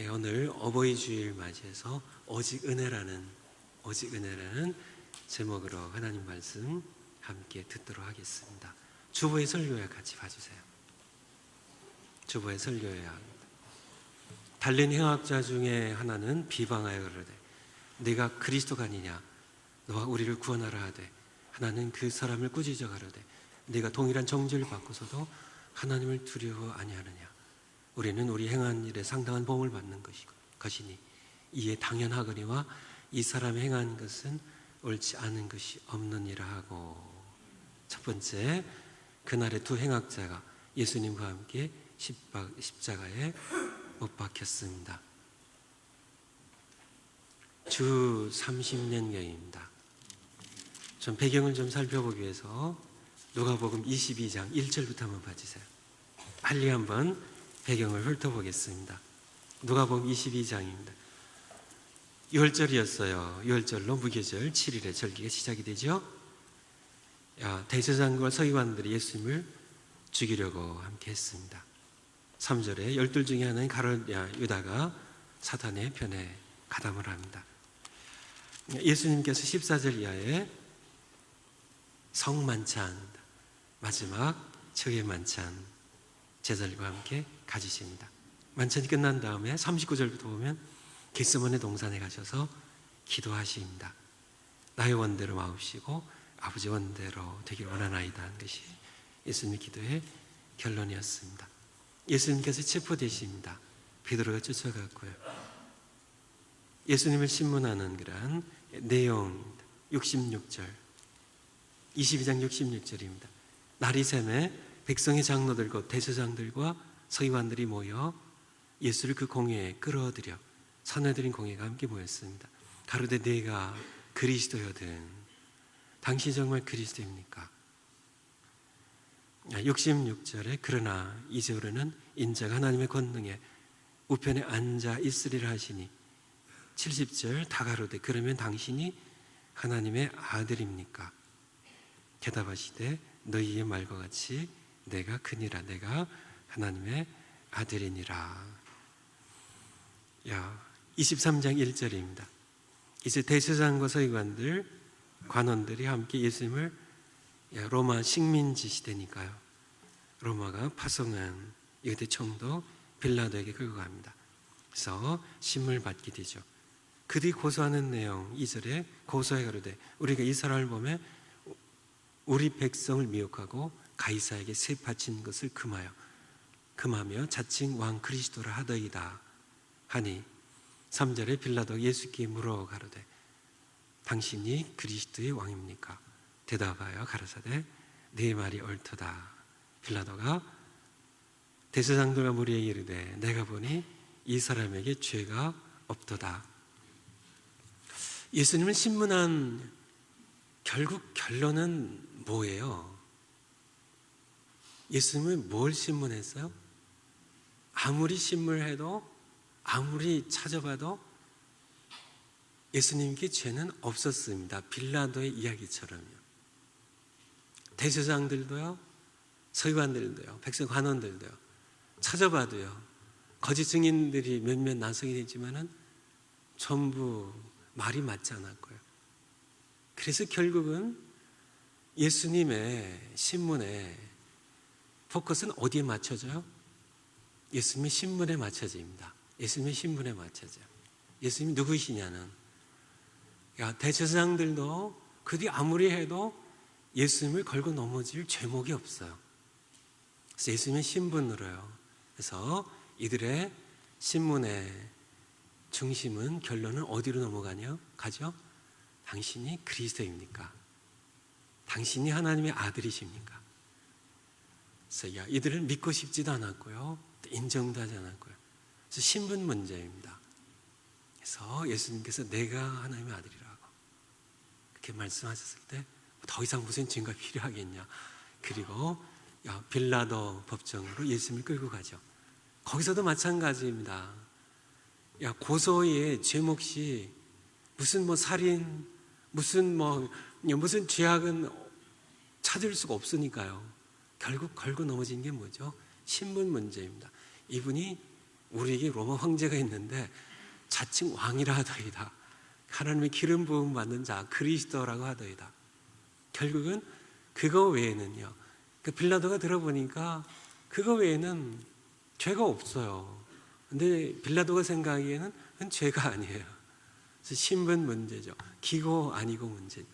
오늘 어버이 주일 맞이해서 오직 은혜라는 제목으로 하나님 말씀 함께 듣도록 하겠습니다. 주보의 설교회 같이 봐주세요. 주보의 설교회 합니다. 달린 행악자 중에 하나는 비방하여 가로되 네가 그리스도가 아니냐 너와 우리를 구원하라 하되 하나는 그 사람을 꾸짖어 가로되 네가 동일한 정죄를 받고서도 하나님을 두려워 아니하느냐. 우리는 우리 행한 일에 상당한 보응을 받는 것이니 이에 당연하거니와 이 사람이 행한 것은 옳지 않은 것이 없느니라 하고. 첫 번째, 그날의 두 행악자가 예수님과 함께 십자가에 못 박혔습니다. 주 30년경입니다. 좀 배경을 좀 살펴보기 위해서 누가복음 22장 1절부터 한번 봐주세요. 빨리 한번 배경을 훑어보겠습니다. 누가복음 22장입니다. 6월절이었어요. 6월절로 무교절 7일에 절기가 시작이 되죠. 대제사장과 서기관들이 예수님을 죽이려고 함께 했습니다. 3절에 12 중에 하나인 유다가 사탄의 편에 가담을 합니다. 예수님께서 14절 이하에 성만찬, 마지막 최후의 만찬 제자들과 함께 가지십니다. 만찬이 끝난 다음에 39절부터 보면 겟세마네 동산에 가셔서 기도하십니다. 나의 원대로 마옵시고 아버지 원대로 되길 원하나이다 하는 것이 예수님의 기도의 결론이었습니다. 예수님께서 체포되십니다. 베드로가 쫓아갔고요. 예수님을 신문하는 그러한 내용입니다. 66절 22장 66절입니다. 날이 새매 백성의 장로들과 대제사장들과 서기관들이 모여 예수를 그 공회에 끌어들여 사내들인 공회가 함께 모였습니다. 가로되 네가 그리스도여든 당신 정말 그리스도입니까? 66절에 그러나 이제부터는 인자가 하나님의 권능에 우편에 앉아 있으리라 하시니 70절 다 가로되 그러면 당신이 하나님의 아들입니까? 대답하시되 너희의 말과 같이 내가 크니라. 내가 하나님의 아들이니라. 23장 1절입니다. 이제 대제사장과 서기관들, 관원들이 함께 예수님을 로마 식민지 시대니까요. 로마가 파송한 유대 총독 빌라도에게 끌고 갑니다. 그래서 심을 받게 되죠. 그들이 고소하는 내용 2절에 고소해 가로되 우리가 이 사람을 보면 우리 백성을 미혹하고 가이사에게 세 바친 것을 금하며 자칭 왕 그리스도라 하더이다 하니 3절에 빌라도가 예수께 물어 가로되 당신이 그리스도의 왕입니까? 대답하여 가라사대 네 말이 옳도다. 빌라도가 대제사장들과 무리에게 이르되 내가 보니 이 사람에게 죄가 없도다. 예수님을 신문한 결국 결론은 뭐예요? 예수님을 뭘 신문했어요? 아무리 신문해도 아무리 찾아봐도 예수님께 죄는 없었습니다. 빌라도의 이야기처럼요. 대제사장들도요, 서기관들도요, 백성 관원들도요, 찾아봐도요, 거짓 증인들이 몇몇 나서게 되지만은 전부 말이 맞지 않았고요. 그래서 결국은 예수님의 신문에 포커스는 어디에 맞춰져요? 예수님의 신문에 맞춰집니다. 예수님의 신문에 맞춰져요. 예수님이 누구시냐는 대제사장들도 그들이 아무리 해도 예수님을 걸고 넘어질 죄목이 없어요. 그래서 예수님의 신분으로요. 그래서 이들의 신문의 중심은 결론은 어디로 가죠? 당신이 그리스도입니까? 당신이 하나님의 아들이십니까? 그래서 이들을 믿고 싶지도 않았고요. 인정도 하지 않았고요. 그래서 신분 문제입니다. 그래서 예수님께서 내가 하나님의 아들이라고 그렇게 말씀하셨을 때 더 이상 무슨 증거가 필요하겠냐. 그리고 빌라도 법정으로 예수님을 끌고 가죠. 거기서도 마찬가지입니다. 고소의 죄목시 무슨 살인, 무슨 죄악은 찾을 수가 없으니까요. 결국 걸고 넘어진 게 뭐죠? 신분 문제입니다. 이분이 우리에게 로마 황제가 있는데 자칭 왕이라 하더이다. 하나님의 기름 부음 받는 자 그리스도라고 하더이다. 결국은 그거 외에는요, 빌라도가 들어보니까 그거 외에는 죄가 없어요. 근데 빌라도가 생각하기에는 그건 죄가 아니에요. 그래서 신분 문제죠. 기고 아니고 문제.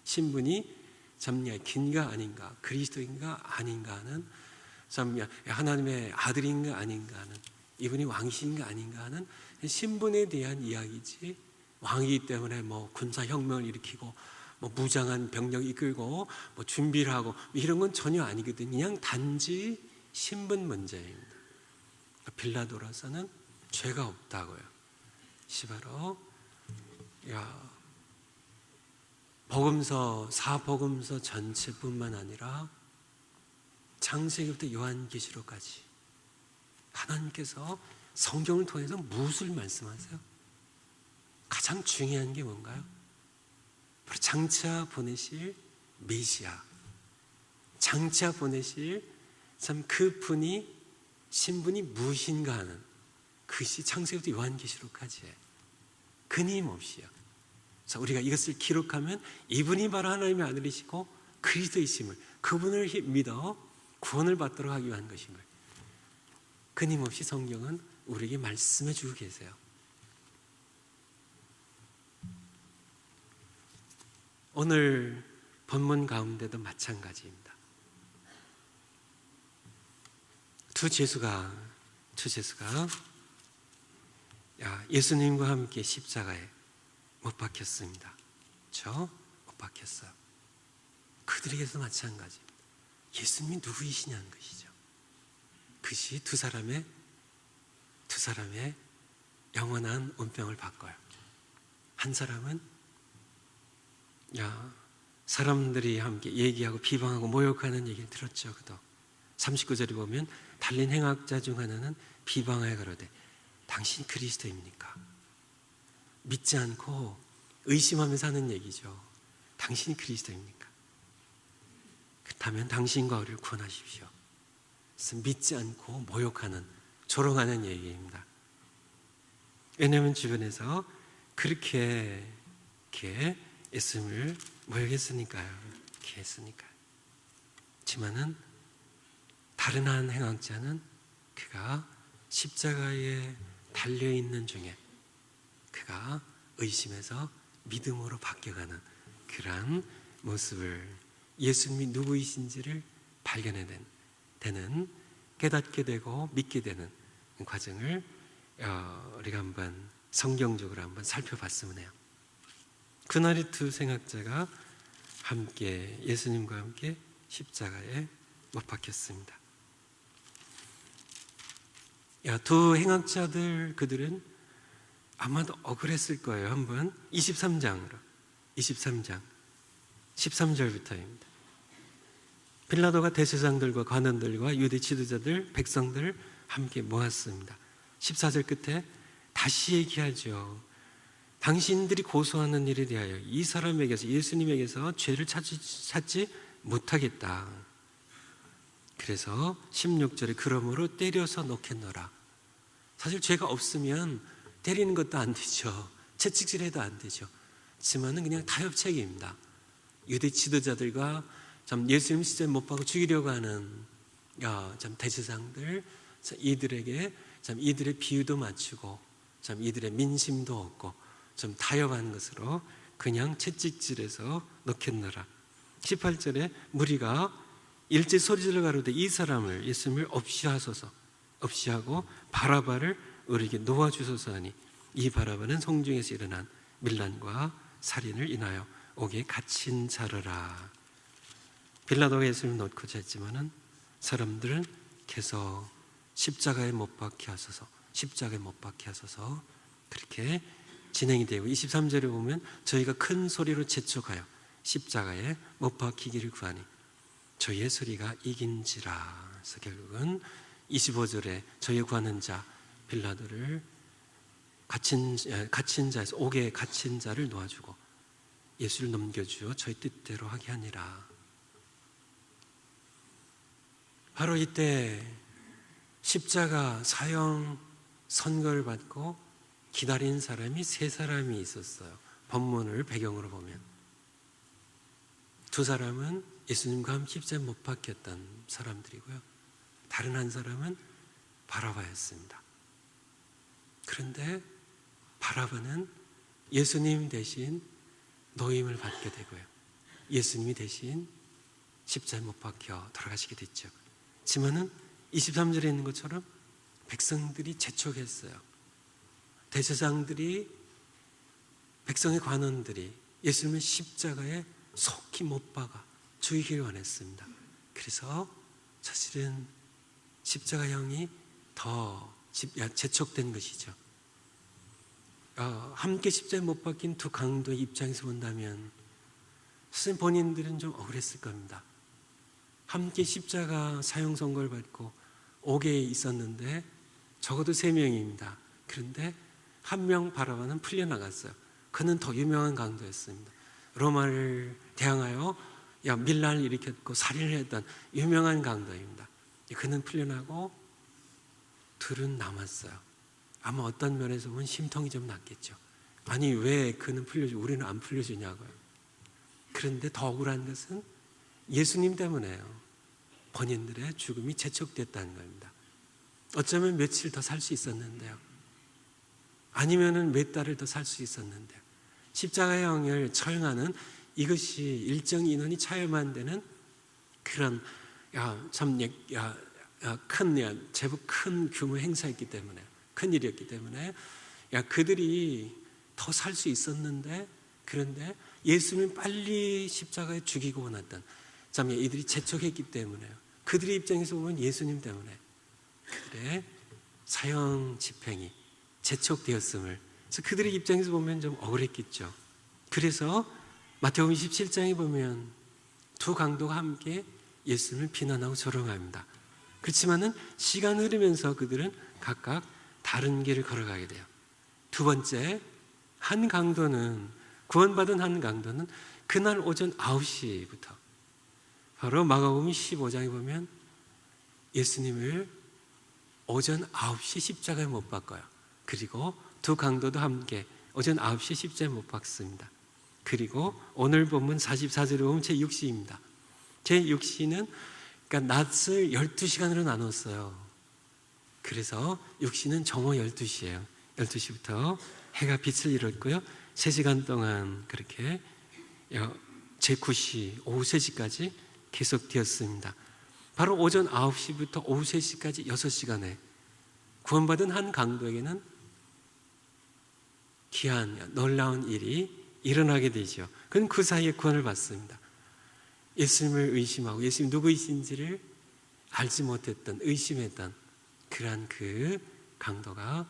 신분이 참 긴가 아닌가, 그리스도인가 아닌가 하는, 참 하나님의 아들인가 아닌가 하는, 이분이 왕이신가 아닌가 하는 신분에 대한 이야기지, 왕이기 때문에 뭐 군사혁명을 일으키고 뭐 무장한 병력 이끌고 뭐 준비를 하고 이런 건 전혀 아니거든요. 그냥 단지 신분 문제입니다. 빌라도로서는 죄가 없다고요. 바로 복음서, 사복음서 전체뿐만 아니라 창세기부터 요한계시록까지 하나님께서 성경을 통해서 무엇을 말씀하세요? 가장 중요한 게 뭔가요? 바로 장차 보내실 메시아, 장차 보내실 참 그분이 신분이 무엇인가 하는, 그것이 창세기부터 요한계시록까지 끊임없이요. 자, 우리가 이것을 기록하면 이분이 바로 하나님의 아들이시고 그리스도이심을, 그분을 믿어 구원을 받도록 하기 위한 것임을 끊임없이 성경은 우리에게 말씀해 주고 계세요. 오늘 본문 가운데도 마찬가지입니다. 두 재수가 예수님과 함께 십자가에 못 박혔습니다. 그렇죠? 못 박혔어요. 그들에게서 마찬가지입니다. 예수님이 누구이시냐는 것이죠. 그것이 두 사람의 영원한 운명을 바꿔요. 한 사람은 사람들이 함께 얘기하고 비방하고 모욕하는 얘기를 들었죠. 그도 39절에 보면 달린 행악자 중 하나는 비방하여 가로되 당신 그리스도입니까? 믿지 않고 의심하면서 하는 얘기죠. 당신이 그리스도입니까? 그렇다면 당신과 우리를 구원하십시오. 그래서 믿지 않고 모욕하는, 조롱하는 얘기입니다. 왜냐하면 주변에서 그렇게 예수님을 모욕했으니까요. 이렇게 했으니까요. 하지만은 다른 한 행악자는 그가 십자가에 달려있는 중에 그가 의심해서 믿음으로 바뀌어가는 그러한 모습을, 예수님이 누구이신지를 발견하게 되는, 깨닫게 되고 믿게 되는 과정을 우리가 한번 성경적으로 한번 살펴봤으면 해요. 그날의 두 행악자가 함께 예수님과 함께 십자가에 못 박혔습니다. 두 행악자들, 그들은 아마도 억울했을 거예요. 한번 23장 13절부터입니다. 빌라도가 대제사장들과 관원들과 유대 지도자들, 백성들을 함께 모았습니다. 14절 끝에 다시 얘기하죠. 당신들이 고소하는 일에 대하여 이 사람에게서, 예수님에게서 죄를 찾지 못하겠다. 그래서 16절에 그러므로 때려서 놓겠노라. 사실 죄가 없으면 때리는 것도 안 되죠. 채찍질해도 안 되죠. 하지만은 그냥 타협책입니다. 유대 지도자들과 참 예수님 십자가에 못 박아 죽이려고 하는 참 대제사장들, 이들에게 참 이들의 비유도 맞추고 참 이들의 민심도 얻고 좀 타협하는 것으로 그냥 채찍질해서 놓겠노라. 18절에 무리가 일제 소리질러 가로되 이 사람을, 예수님을 없이하고 바라바를 우리에게 놓아주소서 하니 이 바라바는 성중에서 일어난 밀란과 살인을 인하여 옥에 갇힌 자르라. 빌라도가 예수님을 놓고자 했지만은 사람들은 계속 십자가에 못 박게 하소서 그렇게 진행이 되고, 23절에 보면 저희가 큰 소리로 재촉하여 십자가에 못 박히기를 구하니 저희의 소리가 이긴지라. 그래서 결국은 25절에 저희 구하는 자 빌라도를 갇힌 자에서 옥에 갇힌 자를 놓아주고 예수를 넘겨주어 저희 뜻대로 하게 하니라. 바로 이때 십자가 사형 선거를 받고 기다린 사람이 세 사람이 있었어요. 본문을 배경으로 보면 두 사람은 예수님과 함께 십자가에 못 박혔던 사람들이고요. 다른 한 사람은 바라바였습니다. 그런데 바라바는 예수님 대신 노임을 받게 되고요. 예수님이 대신 십자가에 못 박혀 돌아가시게 됐죠. 하지만은 23절에 있는 것처럼 백성들이 재촉했어요. 대제사장들이, 백성의 관원들이 예수님을 십자가에 속히 못 박아 죽이기를 원했습니다. 그래서 사실은 십자가형이 더 재촉된 것이죠. 함께 십자가에 못 박힌 두 강도의 입장에서 본다면 사실 본인들은 좀 억울했을 겁니다. 함께 십자가 사형 선고를 받고 옥에 있었는데 적어도 3명입니다. 그런데 한 명 바라바는 풀려나갔어요. 그는 더 유명한 강도였습니다. 로마를 대항하여 밀란을 일으켰고 살인을 했던 유명한 강도입니다. 그는 풀려나고 둘은 남았어요. 아마 어떤 면에서 보면 심통이 좀 났겠죠. 아니 왜 그는 풀려주고 우리는 안 풀려주냐고요. 그런데 더 억울한 것은 예수님 때문에요. 본인들의 죽음이 재촉됐다는 겁니다. 어쩌면 며칠 더 살 수 있었는데요. 아니면은 몇 달을 더 살 수 있었는데요. 십자가형을 처형하는 이것이 일정 인원이 차여만 되는 그런 제법 큰 규모 행사였기 때문에, 큰 일이었기 때문에 그들이 더 살 수 있었는데, 그런데 예수님을 빨리 십자가에 죽이고 원했던 이들이 재촉했기 때문에요. 그들의 입장에서 보면 예수님 때문에 그들의 사형 집행이 재촉되었음을, 그래서 그들의 입장에서 보면 좀 억울했겠죠. 그래서 마태복음 27장에 보면 두 강도가 함께 예수님을 비난하고 조롱합니다. 그렇지만은 시간 흐르면서 그들은 각각 다른 길을 걸어가게 돼요. 두 번째, 한 강도는, 구원받은 한 강도는 그날 오전 9시부터 바로 마가복음 15장에 보면 예수님을 오전 9시 십자가에 못 박아요. 그리고 두 강도도 함께 오전 9시 십자가에 못 박습니다. 그리고 오늘 본문 44절에 보면 제6시입니다. 제6시는 그러니까 낮을 12시간으로 나눴어요. 그래서 6시는 정오 12시예요. 12시부터 해가 빛을 잃었고요. 3시간 동안 그렇게 제9시 오후 3시까지 계속되었습니다. 바로 오전 9시부터 오후 3시까지 6시간에 구원받은 한 강도에게는 귀한 놀라운 일이 일어나게 되죠. 그는 그 사이에 구원을 받습니다. 예수님을 의심하고 예수님이 누구이신지를 알지 못했던, 의심했던 그러한 그 강도가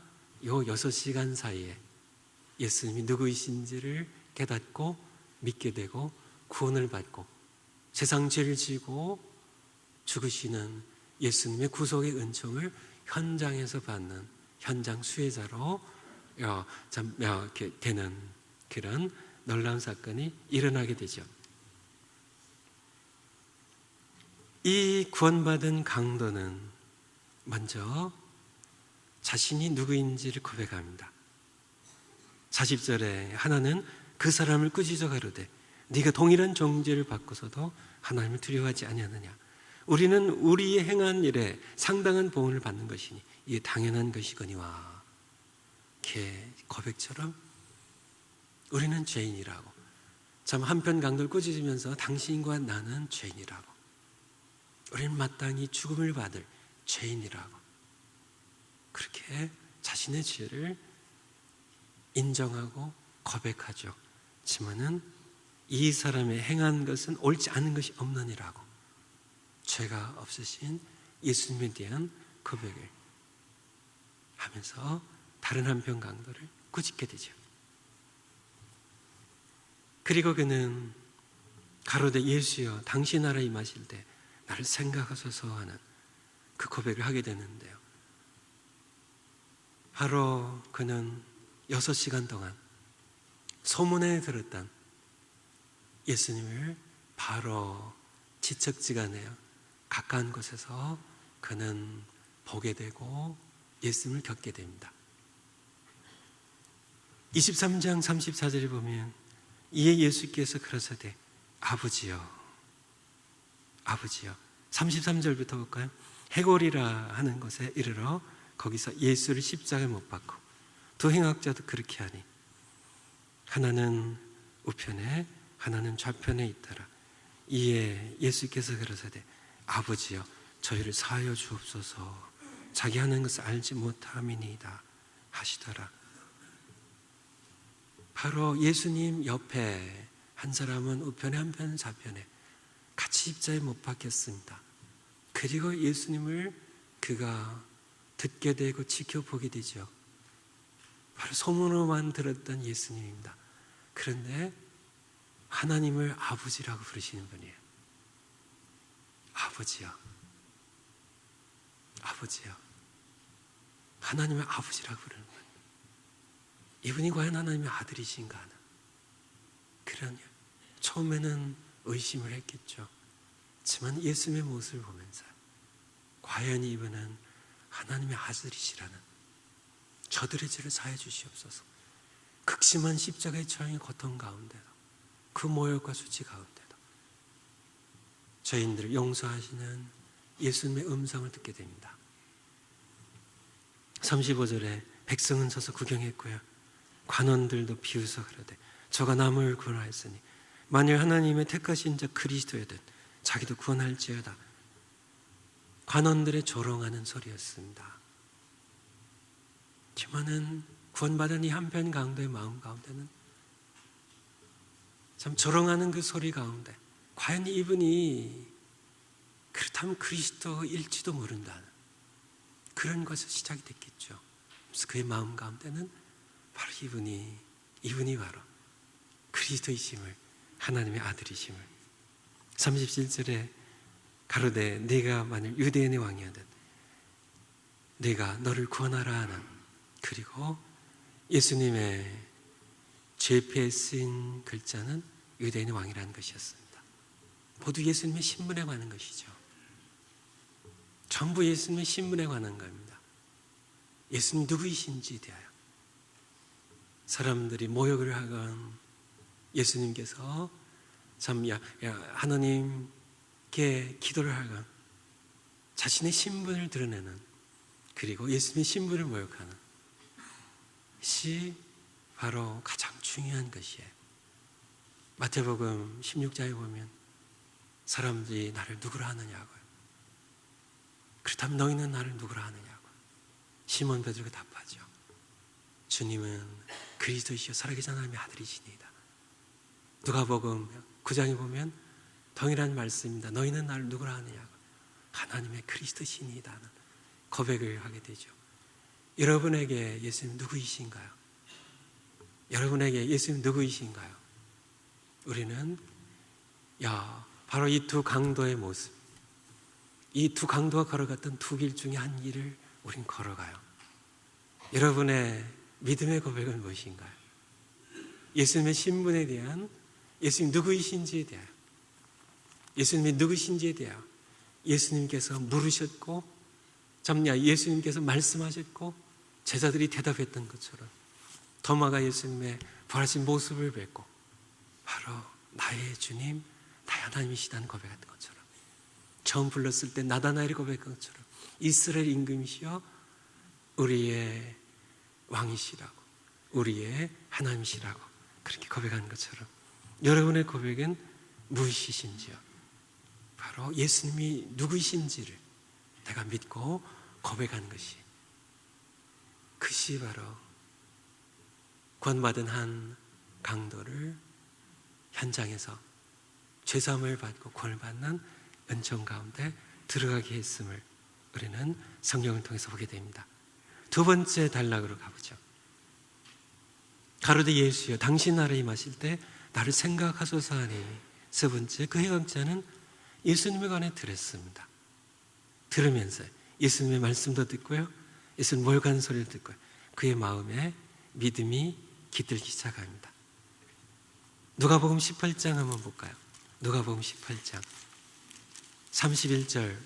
요 6시간 사이에 예수님이 누구이신지를 깨닫고 믿게 되고 구원을 받고 세상 죄를 지고 죽으시는 예수님의 구속의 은총을 현장에서 받는 현장 수혜자로 이렇게 되는 그런 놀라운 사건이 일어나게 되죠. 이 구원받은 강도는 먼저 자신이 누구인지를 고백합니다. 40절에 하나는 그 사람을 꾸짖어 가로되 네가 동일한 정죄를 받고서도 하나님을 두려워하지 아니하느냐. 우리는 우리의 행한 일에 상당한 보응을 받는 것이니 이게 당연한 것이거니와. 이렇게 고백처럼 우리는 죄인이라고, 참 한편 강도를 꾸짖으면서 당신과 나는 죄인이라고, 우리는 마땅히 죽음을 받을 죄인이라고 그렇게 자신의 죄를 인정하고 고백하죠. 하지만은 이 사람의 행한 것은 옳지 않은 것이 없느니라고 죄가 없으신 예수님에 대한 고백을 하면서 다른 한편 강도를 꾸짖게 되죠. 그리고 그는 가로되 예수여 당신 나라에 임하실 때 나를 생각하소서 하는 그 고백을 하게 되는데요. 바로 그는 6시간 동안 소문에 들었던 예수님을 바로 지척지간에 가까운 곳에서 그는 보게 되고 예수님을 겪게 됩니다. 23장 34절에 보면 이에 예수께서 그러사대 아버지여 33절부터 볼까요? 해골이라 하는 것에 이르러 거기서 예수를 십자가에 못 박고 두 행악자도 그렇게 하니 하나는 우편에 하나는 좌편에 있더라. 이에 예수께서 그러사대 아버지여 저희를 사하여 주옵소서 자기 하는 것을 알지 못함이니이다 하시더라. 바로 예수님 옆에 한 사람은 우편에 한편 좌편에 같이 십자가에 못 박혔습니다. 그리고 예수님을 그가 듣게 되고 지켜보게 되죠. 바로 소문으로만 들었던 예수님입니다. 그런데 하나님을 아버지라고 부르시는 분이에요. 아버지요. 하나님을 아버지라고 부르는 분. 이분이 과연 하나님의 아들이신가 하는 그런 처음에는 의심을 했겠죠. 하지만 예수님의 모습을 보면서 과연 이분은 하나님의 아들이시라는 저들의 죄를 사해 주시옵소서. 극심한 십자가의 처형의 고통 가운데도 그 모욕과 수치 가운데도 죄인들을 용서하시는 예수님의 음성을 듣게 됩니다. 35절에 백성은 서서 구경했고요. 관원들도 비웃어 그러되 저가 남을 구원하였으니 만일 하나님의 택하신 자 그리스도여든 자기도 구원할지어다. 관원들의 조롱하는 소리였습니다. 하지만은 구원받은 이 한편 강도의 마음 가운데는 참 조롱하는 그 소리 가운데 과연 이분이 그렇다면 그리스도일지도 모른다는 그런 것에서 시작이 됐겠죠. 그래서 그의 마음 가운데는 바로 이분이 바로 그리스도이심을 하나님의 아들이심을 37절에 가로되 네가 만일 유대인의 왕이거든 네가 너를 구원하라 하는 그리고 예수님의 죄패에 쓰인 글자는 유대인의 왕이라는 것이었습니다. 모두 예수님의 신분에 관한 것이죠. 전부 예수님의 신분에 관한 겁니다. 예수님 누구이신지에 대하여 사람들이 모욕을 하건 예수님께서 참 하나님께 기도를 하건 자신의 신분을 드러내는 그리고 예수님의 신분을 모욕하는 것이 바로 가장 중요한 것이에요. 마태복음 16장에 보면 사람들이 나를 누구라 하느냐고요. 그렇다면 너희는 나를 누구라 하느냐고 시몬 베드로가 답하죠. 주님은 그리스도이시여 살아계신 하나님의 아들이시니이다. 누가복음 9장에 보면 동일한 말씀입니다. 너희는 나를 누구라 하느냐고 하나님의 그리스도시니이다는 고백을 하게 되죠. 여러분에게 예수님 누구이신가요? 여러분에게 예수님 누구이신가요? 우리는 바로 이 두 강도의 모습, 이 두 강도가 걸어갔던 두 길 중에 한 길을 우린 걸어가요. 여러분의 믿음의 고백은 무엇인가요? 예수님의 신분에 대한 예수님 누구이신지에 대하여 예수님이 누구신지에 대하여 예수님께서 물으셨고 예수님께서 말씀하셨고 제자들이 대답했던 것처럼 도마가 예수님의 부활하신 모습을 뵙고 바로 나의 주님 나의 하나님이시다는 고백했던 것처럼 처음 불렀을 때 나다나엘이 고백한 것처럼 이스라엘 임금이시여 우리의 왕이시라고 우리의 하나님이시라고 그렇게 고백하는 것처럼 여러분의 고백은 무엇이신지요? 바로 예수님이 누구이신지를 내가 믿고 고백하는 그것이 바로 구원받은 한 강도를 현장에서 죄사함을 받고 구원을 받는 은총 가운데 들어가게 했음을 우리는 성경을 통해서 보게 됩니다. 두 번째 단락으로 가보죠. 가로되 예수여 당신 나라에 임하실 때 나를 생각하소서 하니 세 번째 그 해강자는 예수님에 관해 들었습니다. 들으면서 예수님의 말씀도 듣고요 예수님 몰간 소리를 듣고요 그의 마음에 믿음이 깃들기 시작합니다. 누가복음 18장 한번 볼까요? 누가복음 18장 31절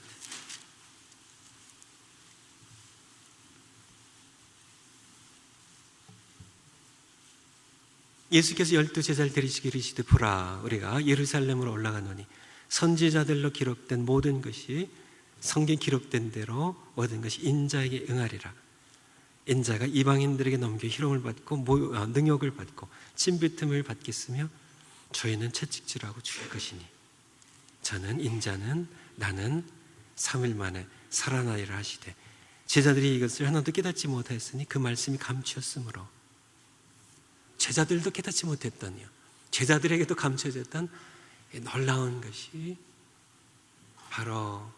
예수께서 12제자를 데리시기 이르시되 보라 우리가 예루살렘으로 올라가노니 선지자들로 기록된 모든 것이 성경에 기록된 대로 모든 것이 인자에게 응하리라. 인자가 이방인들에게 넘겨 희롱을 받고 능욕을 받고 침뱉음을 받겠으며 저희는 채찍질하고 죽일 것이니 저는 인자는 나는 3일 만에 살아나리라 하시되 제자들이 이것을 하나도 깨닫지 못하였으니 그 말씀이 감추었으므로 제자들도 깨닫지 못했더니요 제자들에게도 감춰졌던 놀라운 것이 바로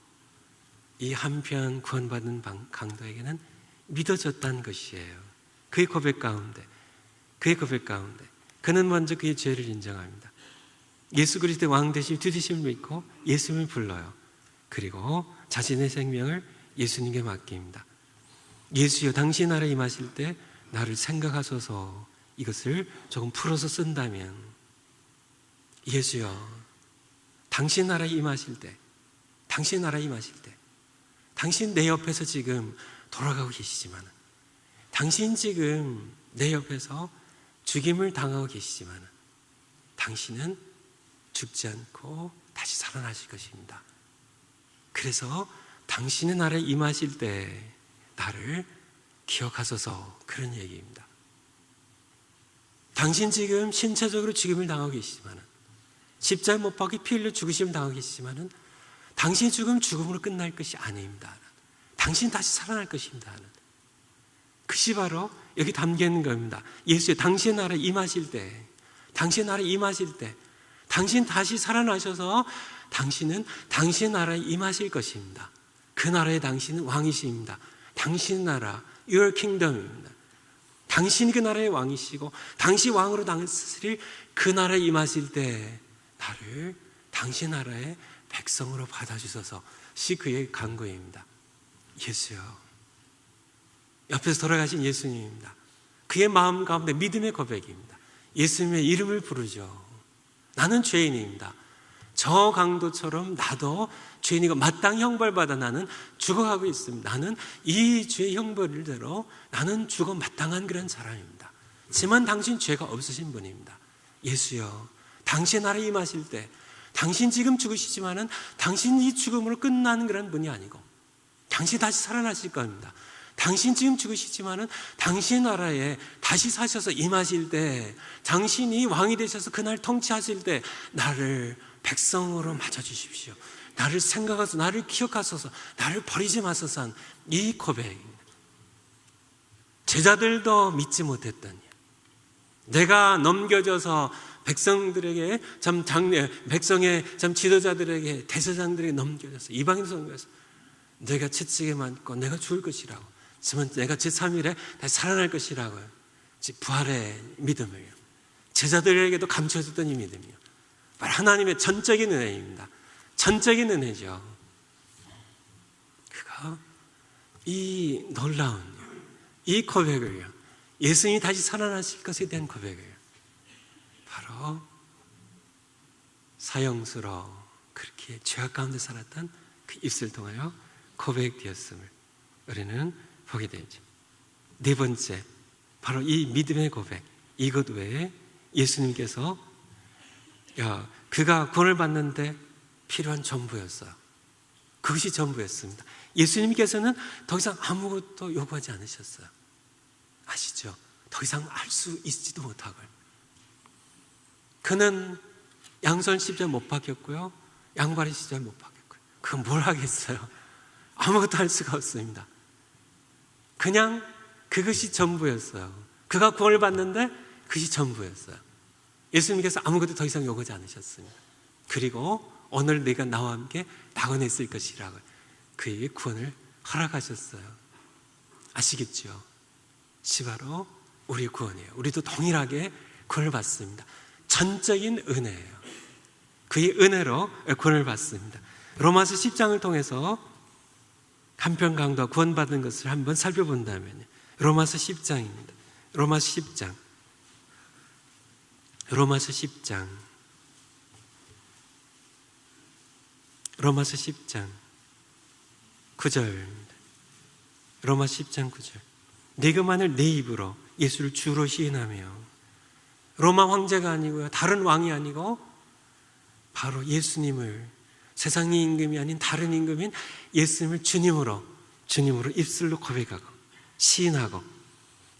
이 한편 구원받은 강도에게는 믿어졌다는 것이에요. 그의 고백 가운데 그는 먼저 그의 죄를 인정합니다. 예수 그리스도의 왕 되심 주되심을 믿고 예수님을 불러요. 그리고 자신의 생명을 예수님께 맡깁니다. 예수여 당신 나라에 임하실 때 나를 생각하소서. 이것을 조금 풀어서 쓴다면 예수여 당신 나라에 임하실 때 당신 내 옆에서 지금 돌아가고 계시지만 당신 지금 내 옆에서 죽임을 당하고 계시지만 당신은 죽지 않고 다시 살아나실 것입니다. 그래서 당신의 나라에 임하실 때 나를 기억하소서. 그런 얘기입니다. 당신 지금 신체적으로 죽임을 당하고 계시지만 십자가에 못 박혀 피 흘려 죽으심을 당하고 계시지만 당신의 죽음으로 끝날 것이 아닙니다. 당신 다시 살아날 것입니다. 그것이 바로 여기 담겨있는 겁니다. 예수의 당신의 나라에 임하실 때 당신 다시 살아나셔서 당신은 당신의 나라에 임하실 것입니다. 그 나라에 당신은 왕이십니다. 당신의 나라, your kingdom입니다. 당신이 그 나라의 왕이시고 당신 왕으로 다스릴 그 나라에 임하실 때 나를 당신 나라의 백성으로 받아주소서. 시 그의 간구입니다. 예수요. 옆에서 돌아가신 예수님입니다. 그의 마음 가운데 믿음의 고백입니다. 예수님의 이름을 부르죠. 나는 죄인입니다. 저 강도처럼 나도 죄인이고 마땅히 형벌받아 나는 죽어가고 있습니다. 나는 이 죄의 형벌대로 나는 죽어 마땅한 그런 사람입니다. 하지만 당신 죄가 없으신 분입니다. 예수여, 당신 나라에 임하실 때 당신 지금 죽으시지만은 당신 이 죽음으로 끝나는 그런 분이 아니고 당신 다시 살아나실 겁니다. 당신 지금 죽으시지만은 당신 나라에 다시 사셔서 임하실 때 당신이 왕이 되셔서 그날 통치하실 때 나를 백성으로 맞아주십시오. 나를 생각하소서, 나를 기억하소서, 나를 버리지 마소서 한 이 고백입니다. 제자들도 믿지 못했더니 내가 넘겨져서 백성들에게 백성의 지도자들에게 대제사장들에게 넘겨져서 이방인에서 넘겨져서 내가 채찍에 맞고 내가 죽을 것이라고 하지만 내가 제3일에 다시 살아날 것이라고요. 부활의 믿음을요. 제자들에게도 감춰졌던 이 믿음이요. 하나님의 전적인 은혜입니다. 전적인 은혜죠. 그가 이 놀라운 이 고백을요. 예수님이 다시 살아나실 것에 대한 고백을 바로 사형수로 그렇게 죄악 가운데 살았던 그 입술 통하여 고백되었음을 우리는 보게 되죠. 네 번째, 바로 이 믿음의 고백. 이것 외에 예수님께서 그가 구원을 받는데 필요한 전부였어요. 그것이 전부였습니다. 예수님께서는 더 이상 아무것도 요구하지 않으셨어요. 아시죠? 더 이상 할 수 있지도 못하고요. 그는 양손 십자가에 못 박혔고요. 양발의 십자가에 못 박혔고요. 그건 뭘 하겠어요? 아무것도 할 수가 없습니다. 그냥 그것이 전부였어요. 그가 구원을 받는데 그것이 전부였어요. 예수님께서 아무것도 더 이상 요구하지 않으셨습니다. 그리고 오늘 네가 나와 함께 낙원에 있을 것이라고 그에게 구원을 허락하셨어요. 아시겠죠? 이 바로 우리의 구원이에요. 우리도 동일하게 구원을 받습니다. 전적인 은혜예요. 그의 은혜로 구원을 받습니다. 로마서 10장을 통해서 한편 강도가 구원받은 것을 한번 살펴본다면 로마서 10장입니다. 로마서 10장 로마서 10장 9절입니다. 로마서 10장 9절. 네가 만일 내 입으로 예수를 주로 시인하며 로마 황제가 아니고요, 다른 왕이 아니고 바로 예수님을, 세상의 임금이 아닌 다른 임금인 예수님을 주님으로 입술로 고백하고 시인하고,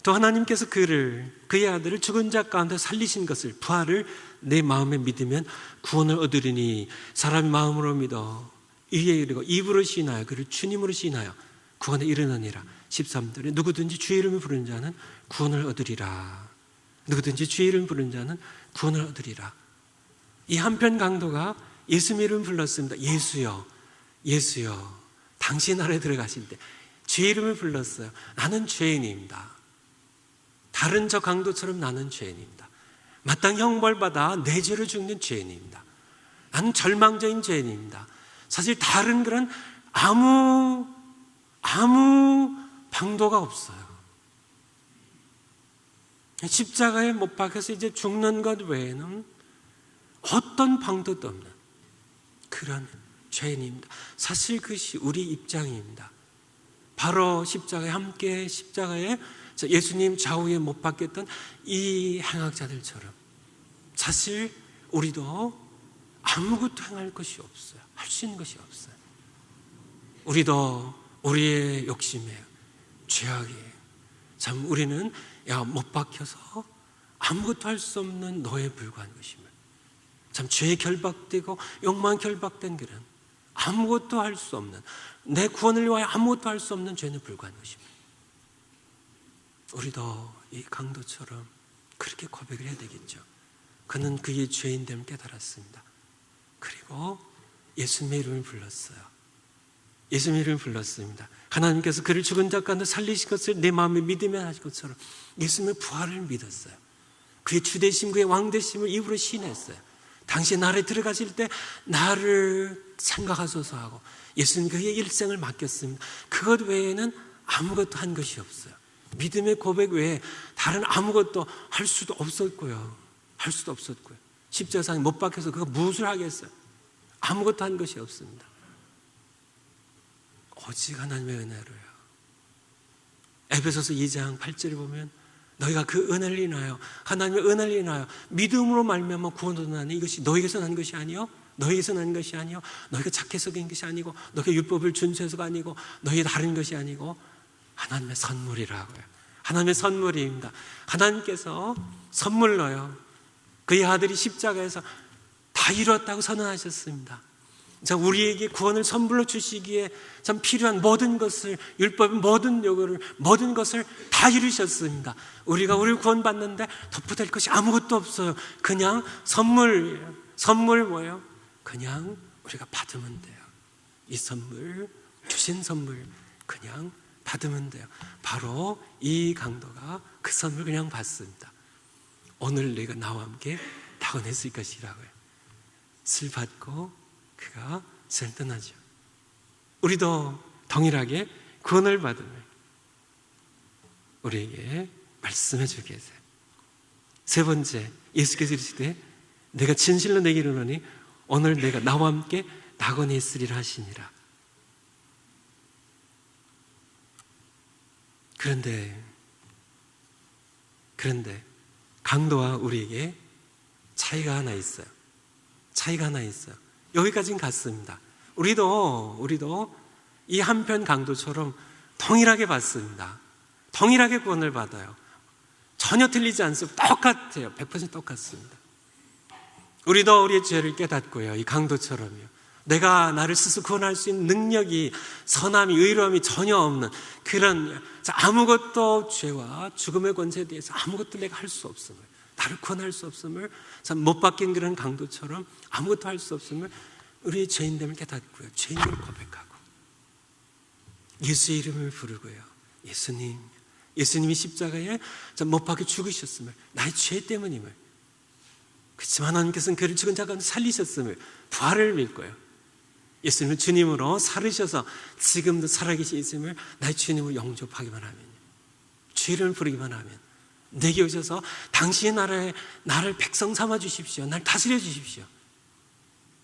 또 하나님께서 그의 아들을 죽은 자 가운데 살리신 것을, 부활을 내 마음에 믿으면 구원을 얻으리니 사람이 마음으로 믿어 이에 이르고 입으로 시인하여 그를 주님으로 시인하여 구원에 이르느니라. 13절에 누구든지 주의 이름을 부르는 자는 구원을 얻으리라. 누구든지 주의 이름을 부르는 자는 구원을 얻으리라. 이 한편 강도가 예수님의 이름을 불렀습니다. 예수여, 예수여. 당신 나라에 들어가실 때 주의 이름을 불렀어요. 나는 죄인입니다. 다른 저 강도처럼 나는 죄인입니다. 마땅히 형벌받아 내 죄를 죽는 죄인입니다. 나는 절망적인 죄인입니다. 사실 다른 그런 아무 방도가 없어요. 십자가에 못 박혀서 이제 죽는 것 외에는 어떤 방도도 없는 그런 죄인입니다. 사실 그것이 우리 입장입니다. 바로 십자가에 예수님 좌우에 못 박혔던 이 행악자들처럼 사실 우리도 아무것도 행할 것이 없어요. 할 수 있는 것이 없어요. 우리도 우리의 욕심에 죄악에 참 우리는 못 박혀서 아무것도 할 수 없는 노예에 불과한 것임을, 참 죄에 결박되고 욕망 결박된 그런 아무것도 할 수 없는, 내 구원을 위하여 아무것도 할 수 없는 죄는 불과한 것입니다. 우리도 이 강도처럼 그렇게 고백을 해야 되겠죠. 그는 그의 죄인됨을 깨달았습니다. 그리고 예수님의 이름을 불렀어요. 예수님의 이름을 불렀습니다. 하나님께서 그를 죽은 자 가운데 살리신 것을 내 마음에 믿으면 하신 것처럼 예수님의 부활을 믿었어요. 그의 주되심, 그의 왕되심을 입으로 시인했어요. 당시 나라에 들어가실 때 나를 생각하소서 하고 예수님 그의 일생을 맡겼습니다. 그것 외에는 아무것도 한 것이 없어요. 믿음의 고백 외에 다른 아무것도 할 수도 없었고요. 십자가상에 못 박혀서 그가 무엇을 하겠어요? 아무것도 한 것이 없습니다. 오직 하나님의 은혜로요. 에베소서 2장 8절에 보면 너희가 그 은혜를 인하여, 하나님의 은혜를 인하여 믿음으로 말미암아 구원을 얻나니 이것이 너희에게서 난 것이 아니요, 너희가 착해서 된 것이 아니고, 너희가 율법을 준수해서가 아니고, 너희가 다른 것이 아니고 하나님의 선물이라고요. 하나님의 선물입니다. 하나님께서 선물로요, 그의 아들이 십자가에서 다 이뤘다고 선언하셨습니다. 자, 우리에게 구원을 선물로 주시기에 참 필요한 모든 것을, 율법의 모든 요구를, 모든 것을 다 이루셨습니다. 우리가 우리를 구원받는데 덧붙일 것이 아무것도 없어요. 그냥 선물 뭐예요? 그냥 우리가 받으면 돼요. 이 선물, 주신 선물 그냥 받으면 돼요. 바로 이 강도가 그 선물 그냥 받습니다. 오늘 내가 나와 함께 낙원했을 것이라고요. 술 받고 그가 셀 떠나죠. 우리도 동일하게 구원을 받으면 우리에게 말씀해 주고 계세요. 세 번째, 예수께서 이르시되 내가 진실로 내게 이르노니 오늘 내가 나와 함께 낙원에 있으리라 하시니라. 그런데 강도와 우리에게 차이가 하나 있어요. 여기까지는 같습니다. 우리도 이 한편 강도처럼 동일하게 받습니다. 동일하게 구원을 받아요. 전혀 틀리지 않습니다. 똑같아요. 100% 똑같습니다. 우리도 우리의 죄를 깨닫고요, 이 강도처럼요, 내가 나를 스스로 구원할 수 있는 능력이, 선함이, 의로움이 전혀 없는 그런, 아무것도 죄와 죽음의 권세에 대해서 아무것도 내가 할 수 없음을, 나를 구원할 수 없음을, 못 바뀐 그런 강도처럼 아무것도 할 수 없음을 우리의 죄인됨을 깨닫고요, 죄인을 고백하고 예수의 이름을 부르고요, 예수님이 십자가에 못 박혀 죽으셨음을, 나의 죄 때문임을, 그렇지만 하나님께서는 그를 죽은 자 가운데 살리셨음을, 부활을 믿고요, 예수님을 주님으로 살으셔서 지금도 살아계신 예수님을 나의 주님으로 영접하기만 하면, 주 이름을 부르기만 하면, 내게 오셔서 당신의 나라에 나를 백성 삼아 주십시오, 날 다스려 주십시오,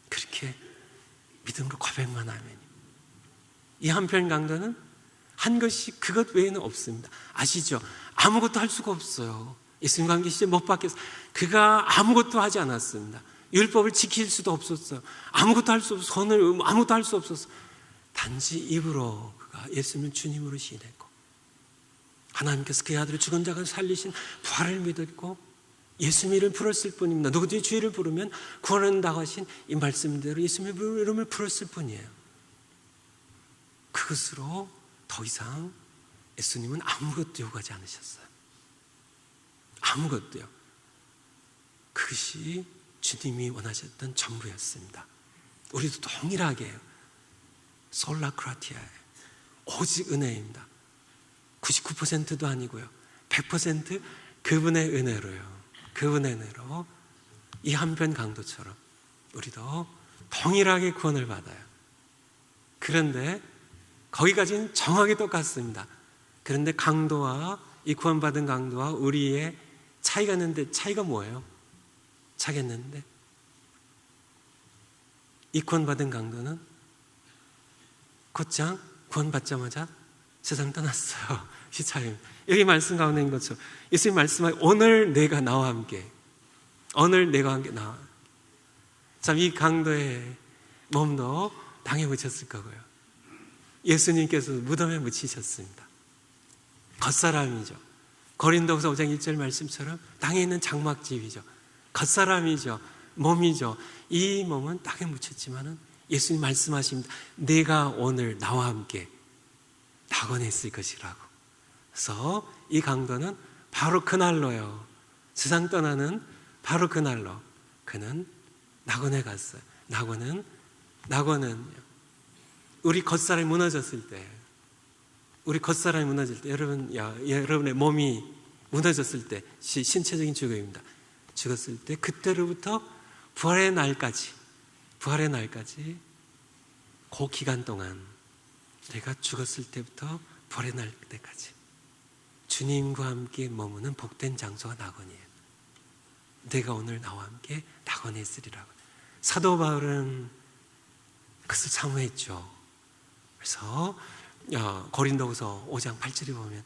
그렇게 믿음으로 고백만 하면, 이 한편 강도는 한 것이 그것 외에는 없습니다. 아시죠? 아무것도 할 수가 없어요. 예수님과 함께 시제 못 박혀서 그가 아무것도 하지 않았습니다. 율법을 지킬 수도 없었어요. 아무것도 할 수 없어. 선을 아무것도 할 수 없었어. 단지 입으로 그가 예수님을 주님으로 시인했고, 하나님께서 그의 아들을 죽은 자가 살리신 부활을 믿었고, 예수님 이름을 부르었을 뿐입니다. 누구든지 주 이름을 부르면 구원한다고 하신 이 말씀대로 예수님 이름을 부르었을 뿐이에요. 그것으로 더 이상 예수님은 아무것도 요구하지 않으셨어요. 아무것도요. 그것이 주님이 원하셨던 전부였습니다. 우리도 동일하게 솔라크라티아에 오직 은혜입니다. 99%도 아니고요. 100% 그분의 은혜로요. 그분의 은혜로 이 한편 강도처럼 우리도 동일하게 구원을 받아요. 그런데 거기까지는 정확히 똑같습니다. 그런데 강도와 이 구원받은 강도와 우리의 차이가 있는데, 차이가 뭐예요? 차이가 있는데 이 구원받은 강도는 곧장 구원받자마자 세상 떠났어요. 이 차이입니다. 여기 말씀 가운데 있는 것처럼 예수님 말씀하여 오늘 내가 나와 함께, 오늘 내가 함께 나와. 참, 이 강도의 몸도 땅에 묻혔을 거고요. 예수님께서 무덤에 묻히셨습니다. 겉사람이죠. 고린도후서 5장 1절 말씀처럼 땅에 있는 장막집이죠. 겉사람이죠. 몸이죠. 이 몸은 땅에 묻혔지만은 예수님 말씀하십니다. 내가 오늘 나와 함께 낙원에 있을 것이라고. 그래서 이 강도는 바로 그날로요. 세상 떠나는 바로 그날로 그는 낙원에 갔어요. 낙원은 우리 겉사람이 무너졌을 때, 여러분의 몸이 무너졌을 때, 신체적인 죽음입니다. 죽었을 때 그때로부터 부활의 날까지 그 기간 동안, 내가 죽었을 때부터 부활의 날 때까지 주님과 함께 머무는 복된 장소가 낙원이에요. 내가 오늘 나와 함께 낙원에 있으리라고. 사도 바울은 그것을 사모했죠. 그래서 고린도후서 5장 8절에 보면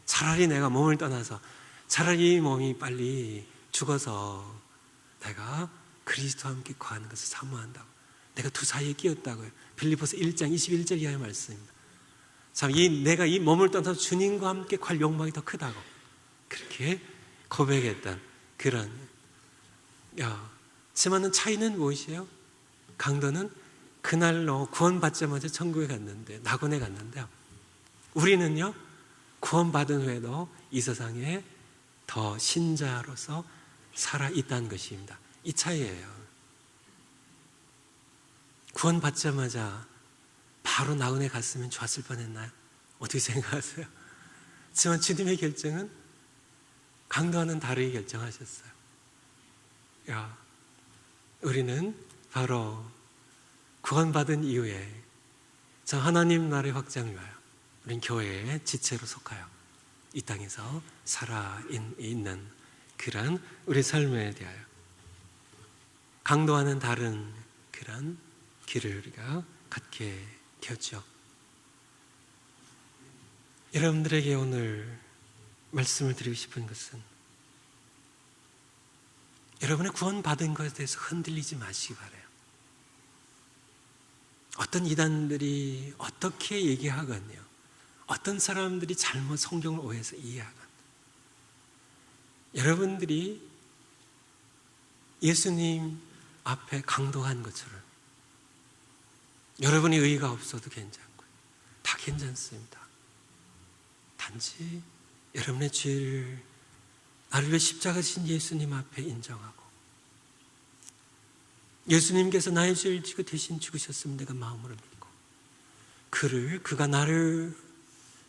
차라리 내가 몸을 떠나서 차라리 이 몸이 빨리 죽어서 내가 그리스도와 함께 거하는 것을 사모한다고. 내가 두 사이에 끼었다고요. 빌립보서 1장 21절 이하의 말씀입니다. 참, 내가 이 몸을 떠나서 주님과 함께 갈 욕망이 더 크다고 그렇게 고백했던 그런. 하지만 차이는 무엇이에요? 강도는 그날로 구원받자마자 천국에 갔는데, 낙원에 갔는데요. 우리는요, 구원받은 후에도 이 세상에 더 신자로서 살아있다는 것입니다. 이 차이예요. 구원받자마자 바로 낙원에 갔으면 좋았을 뻔했나요? 어떻게 생각하세요? 하지만 주님의 결정은 강도와는 다르게 결정하셨어요. 우리는 바로 구원받은 이후에 저 하나님 나라의 확장을 위하여 우리는 교회의 지체로 속하여 이 땅에서 살아있는 그런 우리 삶에 대하여 강도와는 다른 그런 길을 우리가 갖게 되었죠. 여러분들에게 오늘 말씀을 드리고 싶은 것은, 여러분의 구원받은 것에 대해서 흔들리지 마시기 바라요. 어떤 이단들이 어떻게 얘기하거든요, 어떤 사람들이 잘못 성경을 오해해서 이해하건, 여러분들이 예수님 앞에 강도한 것처럼 여러분이 의의가 없어도 괜찮고요. 다 괜찮습니다. 단지 여러분의 죄를 나를 위해 십자가 지신 예수님 앞에 인정하고, 예수님께서 나의 죄를 지고 대신 죽으셨으면 내가 마음으로 믿고, 그가 나를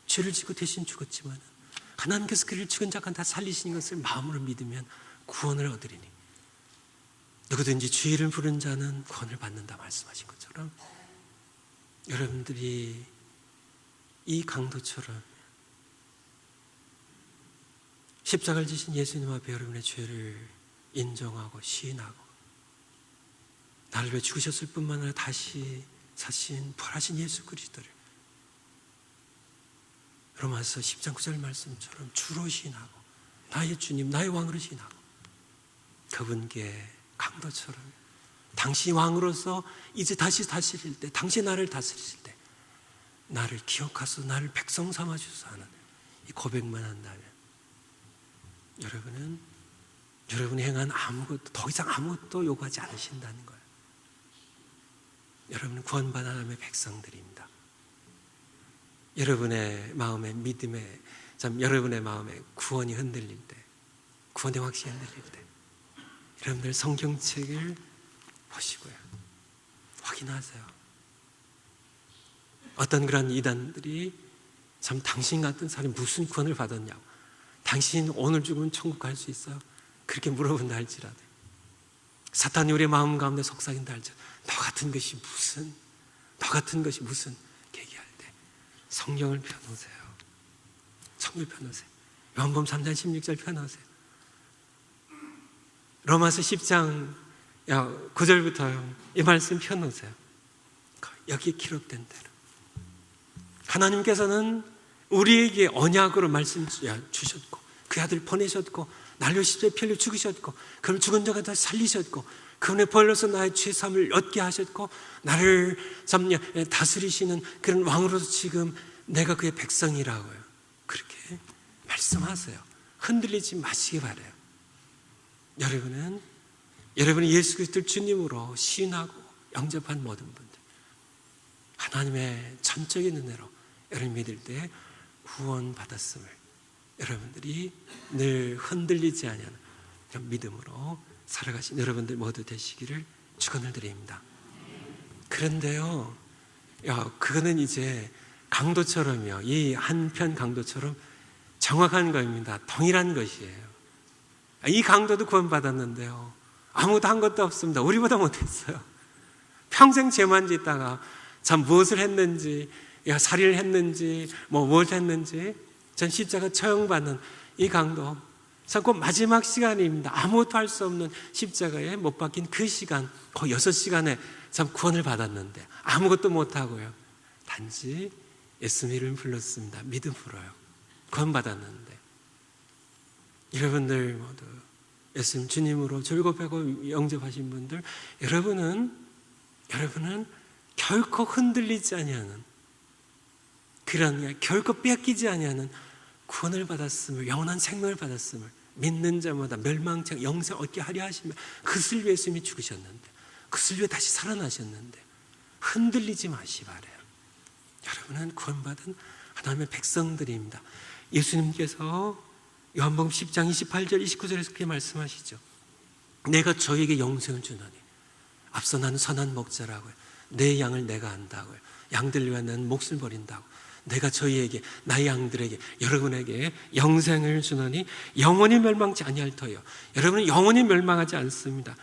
죄를 지고 대신 죽었지만 하나님께서 그를 죽은 자가 다 살리신 것을 마음으로 믿으면 구원을 얻으리니 누구든지 주 이름을 부른 자는 구원을 받는다 말씀하신 것처럼, 여러분들이 이 강도처럼 십자가를 지신 예수님 앞에 여러분의 죄를 인정하고 시인하고, 나를 위해 죽으셨을 뿐만 아니라 다시 사신 부활하신 예수 그리스도를 로마서 10장 9절 말씀처럼 주로 시인하고 나의 주님, 나의 왕으로 신하고 그분께 강도처럼 당신 왕으로서 이제 다시 다스릴 때, 당신 나를 다스리실 때 나를 기억하소, 나를 백성 삼아주소 하는 이 고백만 한다면 여러분이 행한 아무것도, 더 이상 아무것도 요구하지 않으신다는 거예요. 여러분은 구원받은 하나님의 백성들입니다. 여러분의 마음의 믿음에, 여러분의 마음에 구원이 흔들릴 때, 구원의 확신이 흔들릴 때 여러분들 성경책을 보시고요, 확인하세요. 어떤 그런 이단들이 참 당신 같은 사람이 무슨 구원을 받았냐고, 당신 오늘 죽으면 천국 갈 수 있어요? 그렇게 물어본다 할지라도, 사탄이 우리의 마음 가운데 속삭인다 할지라도 너 같은 것이 무슨 얘기할 때 성경을 펴놓으세요. 성경을 펴놓으세요. 요한복음 3장 16절 펴놓으세요. 로마서 10장 9절부터요. 이 말씀 펴놓으세요. 여기에 기록된 대로 하나님께서는 우리에게 언약으로 말씀 주셨고 그 아들 보내셨고 날로 십자가에 피 흘려 죽으셨고 그를 죽은 자가 다시 살리셨고 그분의 벌로서 나의 죄사함을 얻게 하셨고 나를 다스리시는 그런 왕으로서 지금 내가 그의 백성이라고요. 그렇게 말씀하세요. 흔들리지 마시기 바라요. 여러분이 예수 그리스도를 주님으로 시인하고 영접한 모든 분들, 하나님의 전적인 은혜로 여러분 믿을 때 구원받았음을 여러분들이 늘 흔들리지 아니하는 믿음으로 살아가신 여러분들 모두 되시기를 축원을 드립니다. 그런데요, 그거는 이제 강도처럼요, 이 한편 강도처럼 정확한 겁니다. 동일한 것이에요. 이 강도도 구원받았는데요, 아무도 한 것도 없습니다. 우리보다 못했어요. 평생 죄만 짓다가 참 무엇을 했는지, 살인을 했는지, 무엇을 했는지, 전 십자가 처형받는 이 강도, 참 그 마지막 시간입니다. 아무것도 할 수 없는 십자가에 못 박힌 그 시간, 거의 6시간에 참 구원을 받았는데 아무것도 못하고요, 단지 예수님 이름을 불렀습니다. 믿음으로요, 구원받았는데 여러분들 모두 예수님 주님으로 즐겁하고 영접하신 분들, 여러분은 결코 흔들리지 아니하는, 그런 결코 뺏기지 아니하는 구원을 받았음을, 영원한 생명을 받았음을 믿는 자마다 멸망치 않고 영생 얻게 하려 하시며 그것을 위해 예수님이 죽으셨는데, 그것을 위해 다시 살아나셨는데 흔들리지 마시 바래요. 여러분은 구원받은 하나님의 백성들입니다. 예수님께서 요한복음 10장 28절 29절에서 그렇게 말씀하시죠. 내가 저에게 영생을 주노니, 앞서 나는 선한 목자라고요, 내 양을 내가 안다고요, 양들 위해 나는 몫을 버린다고, 내가 저희에게, 나의 양들에게, 여러분에게 영생을 주노니 영원히 멸망치 아니할 터요. 여러분은 영원히 멸망하지 않습니다.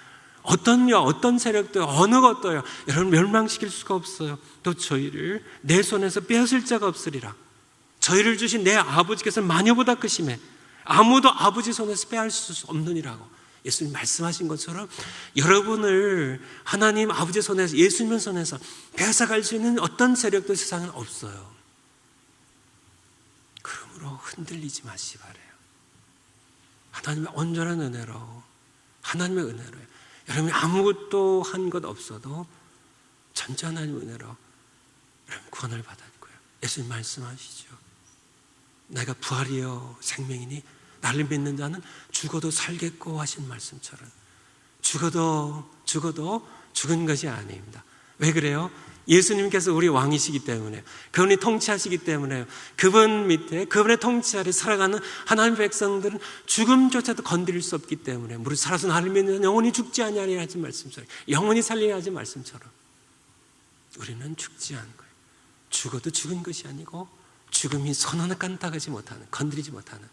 어떤 세력도, 어느 것도요, 여러분 멸망시킬 수가 없어요. 또 저희를 내 손에서 빼앗을 자가 없으리라. 저희를 주신 내 아버지께서는 마녀보다 크심에 아무도 아버지 손에서 빼앗을 수 없느니라고 예수님 말씀하신 것처럼, 여러분을 하나님 아버지 손에서, 예수님 손에서 빼앗아갈 수 있는 어떤 세력도 세상에 없어요. 그러므로 흔들리지 마시 바래요. 하나님의 온전한 은혜로, 하나님의 은혜로 여러분이 아무것도 한 것 없어도 전체 하나님의 은혜로 여러분 구원을 받았고요. 예수님 말씀하시죠. 내가 부활이요 생명이니 나를 믿는 자는 죽어도 살겠고 하신 말씀처럼, 죽어도 죽은 것이 아닙니다. 왜 그래요? 예수님께서 우리 왕이시기 때문에, 그분이 통치하시기 때문에, 그분 밑에 그분의 통치 아래 살아가는 하나님의 백성들은 죽음조차도 건드릴 수 없기 때문에, 무릇 살아서 나를 믿는 영원히 죽지 아니하리라 하신 말씀처럼, 영원히 살리라 하신 말씀처럼 우리는 죽지 않은 거예요. 죽어도 죽은 것이 아니고 죽음이 손 하나 까딱하지 못하는, 건드리지 못하는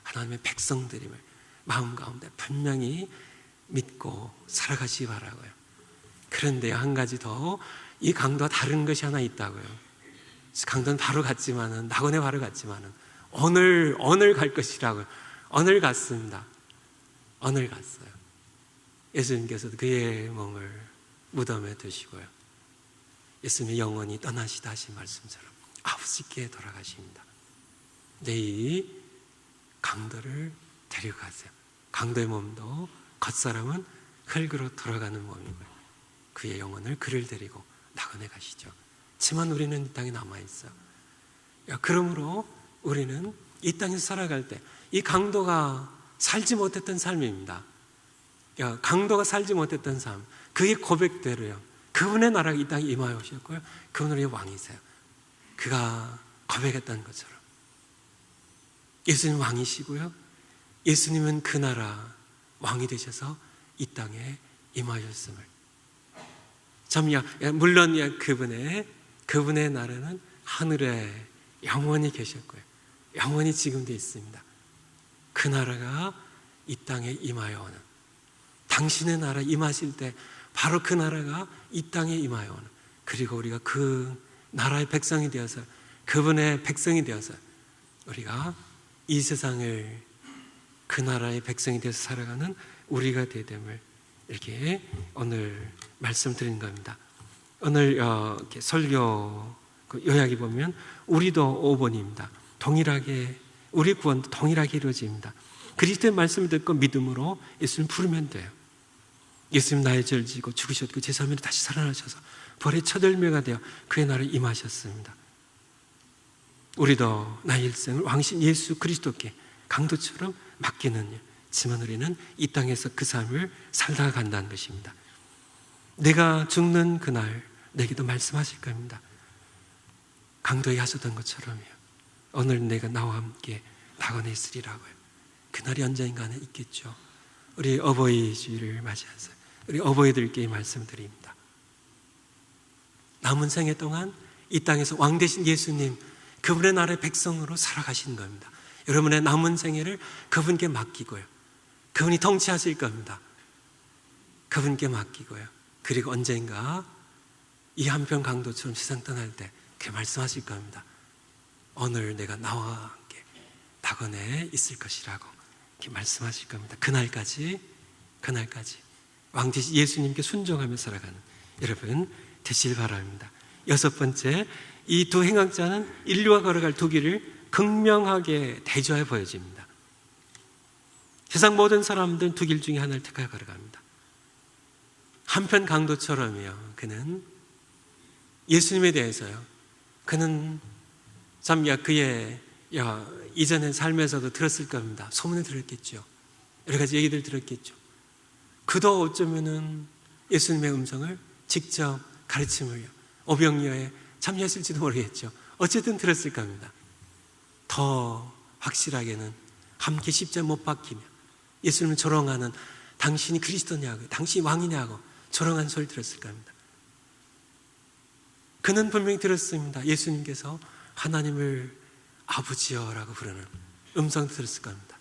하나님의 백성들임을 마음 가운데 분명히 믿고 살아가시기 바라고요. 그런데 한 가지 더, 이 강도와 다른 것이 하나 있다고요. 강도는 바로 갔지만은, 낙원에 바로 갔지만은 오늘 갈 것이라고요. 오늘 갔습니다. 오늘 갔어요. 예수님께서도 그의 몸을 무덤에 두시고요, 예수님의 영혼이 떠나시다 하신 말씀처럼 아버지께 돌아가십니다. 이 강도를 데려가세요. 강도의 몸도 겉사람은 흙으로 돌아가는 몸이고요. 그의 영혼을 그를 데리고 낙원에 가시죠. 하지만 우리는 이 땅에 남아있어요. 그러므로 우리는 이 땅에서 살아갈 때 이 강도가 살지 못했던 삶입니다. 강도가 살지 못했던 삶, 그의 고백대로요. 그분의 나라가 이 땅에 임하여 오셨고요. 그분은 우리의 왕이세요. 그가 고백했던 것처럼 예수님 왕이시고요. 예수님은 그 나라 왕이 되셔서 이 땅에 임하셨음을. 참요, 물론 그분의 나라는 하늘에 영원히 계셨고요. 영원히 지금도 있습니다. 그 나라가 이 땅에 임하여 오는, 당신의 나라 임하실 때 바로 그 나라가 이 땅에 임하여 오는, 그리고 우리가 그 나라의 백성이 되어서, 그분의 백성이 되어서 우리가 이 세상을 그 나라의 백성이 되어서 살아가는 우리가 되됨을 이렇게 오늘 말씀드린 겁니다. 오늘 이렇게 설교 요약해 보면 우리도 5번입니다. 동일하게 우리 구원도 동일하게 이루어집니다. 그리스도의 말씀을 듣고 믿음으로 예수님 부르면 돼요. 예수님 나의 죄를 지고 죽으셨고 제3일에 다시 살아나셔서 부활의 첫 열매가 되어 그의 나라에 임하셨습니다. 우리도 나의 일생을 왕신 예수 그리스도께 강도처럼 맡기는, 하지만 우리는 이 땅에서 그 삶을 살다가 간다는 것입니다. 내가 죽는 그날 내게도 말씀하실 겁니다. 강도에 하셨던 것처럼요. 오늘 내가 나와 함께 낙원에 있으리라고요. 그날이 언젠가는 있겠죠. 우리 어버이 주일을 맞이해서 우리 어버이들께 이 말씀드립니다. 남은 생애 동안 이 땅에서 왕 되신 예수님, 그분의 나라의 백성으로 살아가신 겁니다. 여러분의 남은 생애를 그분께 맡기고요. 그분이 통치하실 겁니다. 그분께 맡기고요. 그리고 언젠가 이 한편 강도처럼 세상 떠날 때 그 말씀하실 겁니다. 오늘 내가 나와 함께 낙원에 있을 것이라고 이렇게 말씀하실 겁니다. 그날까지 왕 되신 예수님께 순종하며 살아가는 여러분 되시길 바랍니다. 6번째, 이 두 행악자는 인류가 걸어갈 두 길을 극명하게 대조해 보여집니다. 세상 모든 사람들은 두 길 중에 하나를 택하여 걸어갑니다. 한편 강도처럼요. 그는 예수님에 대해서요. 그는 참 그의 이전의 삶에서도 들었을 겁니다. 소문을 들었겠죠. 여러 가지 얘기들 들었겠죠. 그도 어쩌면은 예수님의 음성을 직접 가르침을 오병이어에 참여했을지도 모르겠죠. 어쨌든 들었을 겁니다. 더 확실하게는 함께 십자가에 못 박히며 예수님을 조롱하는, 당신이 그리스도냐고, 당신이 왕이냐고 조롱한 소리 들었을 겁니다. 그는 분명히 들었습니다. 예수님께서 하나님을 아버지여라고 부르는 음성도 들었을 겁니다.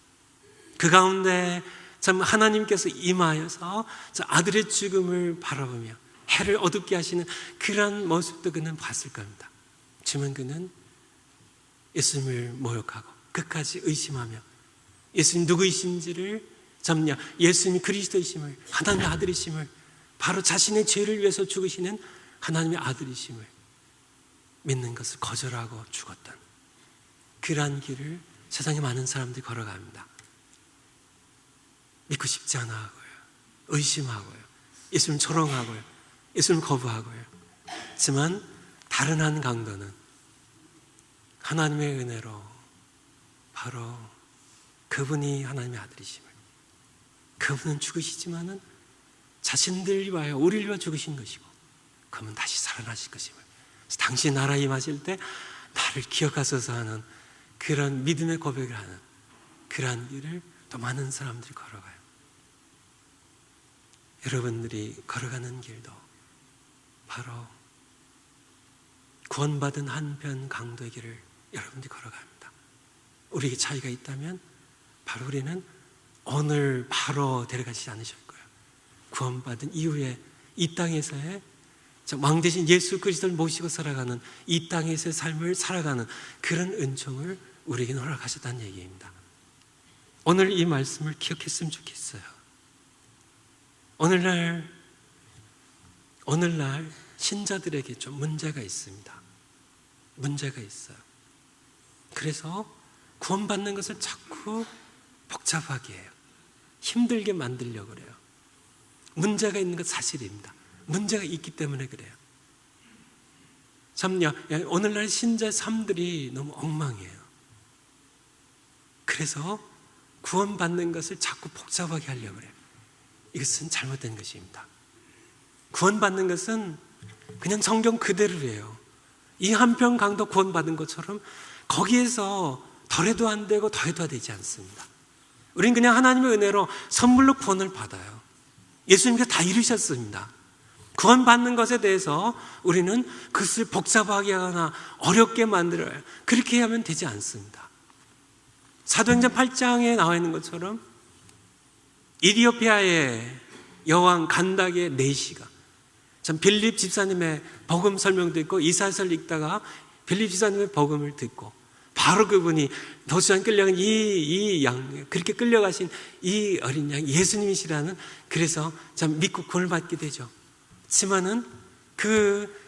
그 가운데 참 하나님께서 임하여서 아들의 죽음을 바라보며 해를 어둡게 하시는 그런 모습도 그는 봤을 겁니다. 하지만 그는 예수님을 모욕하고 끝까지 의심하며 예수님 누구이신지를, 예수님이 그리스도이심을, 하나님의 아들이심을, 바로 자신의 죄를 위해서 죽으시는 하나님의 아들이심을 믿는 것을 거절하고 죽었던 그러한 길을 세상에 많은 사람들이 걸어갑니다. 믿고 싶지 않아 하고요. 의심하고요. 예수님 조롱하고요. 예수님 거부하고요. 하지만 다른 한 강도는 하나님의 은혜로 바로 그분이 하나님의 아들이심을, 그분은 죽으시지만은 자신들 위하여 우리를 위하여 죽으신 것이고 그분은 다시 살아나실 것임을, 당신 나라에 임하실 때 나를 기억하소서 하는 그런 믿음의 고백을 하는 그러한 길을 또 많은 사람들이 걸어가요. 여러분들이 걸어가는 길도 바로 구원받은 한편 강도의 길을 여러분들이 걸어갑니다. 우리에게 차이가 있다면 바로 우리는 오늘 바로 데려가시지 않으실 거예요. 구원받은 이후에 이 땅에서의 왕 대신 예수 그리스도를 모시고 살아가는 이 땅에서의 삶을 살아가는 그런 은총을 우리에게 허락하셨다는 얘기입니다. 오늘 이 말씀을 기억했으면 좋겠어요. 오늘날 신자들에게 좀 문제가 있습니다. 문제가 있어요. 그래서 구원받는 것을 자꾸 복잡하게 해요. 힘들게 만들려고 그래요. 문제가 있는 건 사실입니다. 문제가 있기 때문에 그래요. 참요, 오늘날 신자의 삶들이 너무 엉망이에요. 그래서 구원받는 것을 자꾸 복잡하게 하려고 해요. 이것은 잘못된 것입니다. 구원받는 것은 그냥 성경 그대로예요. 이 한편 강도 구원받은 것처럼 거기에서 덜해도 안 되고 더해도 되지 않습니다. 우리는 그냥 하나님의 은혜로 선물로 구원을 받아요. 예수님께서 다 이루셨습니다. 구원받는 것에 대해서 우리는 그것을 복잡하게 하거나 어렵게 만들어요. 그렇게 하면 되지 않습니다. 사도행전 8장에 나와 있는 것처럼 이디오피아의 여왕 간닥의 내시가 참 빌립 집사님의 복음 설명도 있고 이사야서를 읽다가 빌립 집사님의 복음을 듣고 바로 그분이 도수장 끌려간 이 양, 그렇게 끌려가신 이 어린 양 예수님이시라는, 그래서 참 믿고 구원을 받게 되죠. 그렇지만은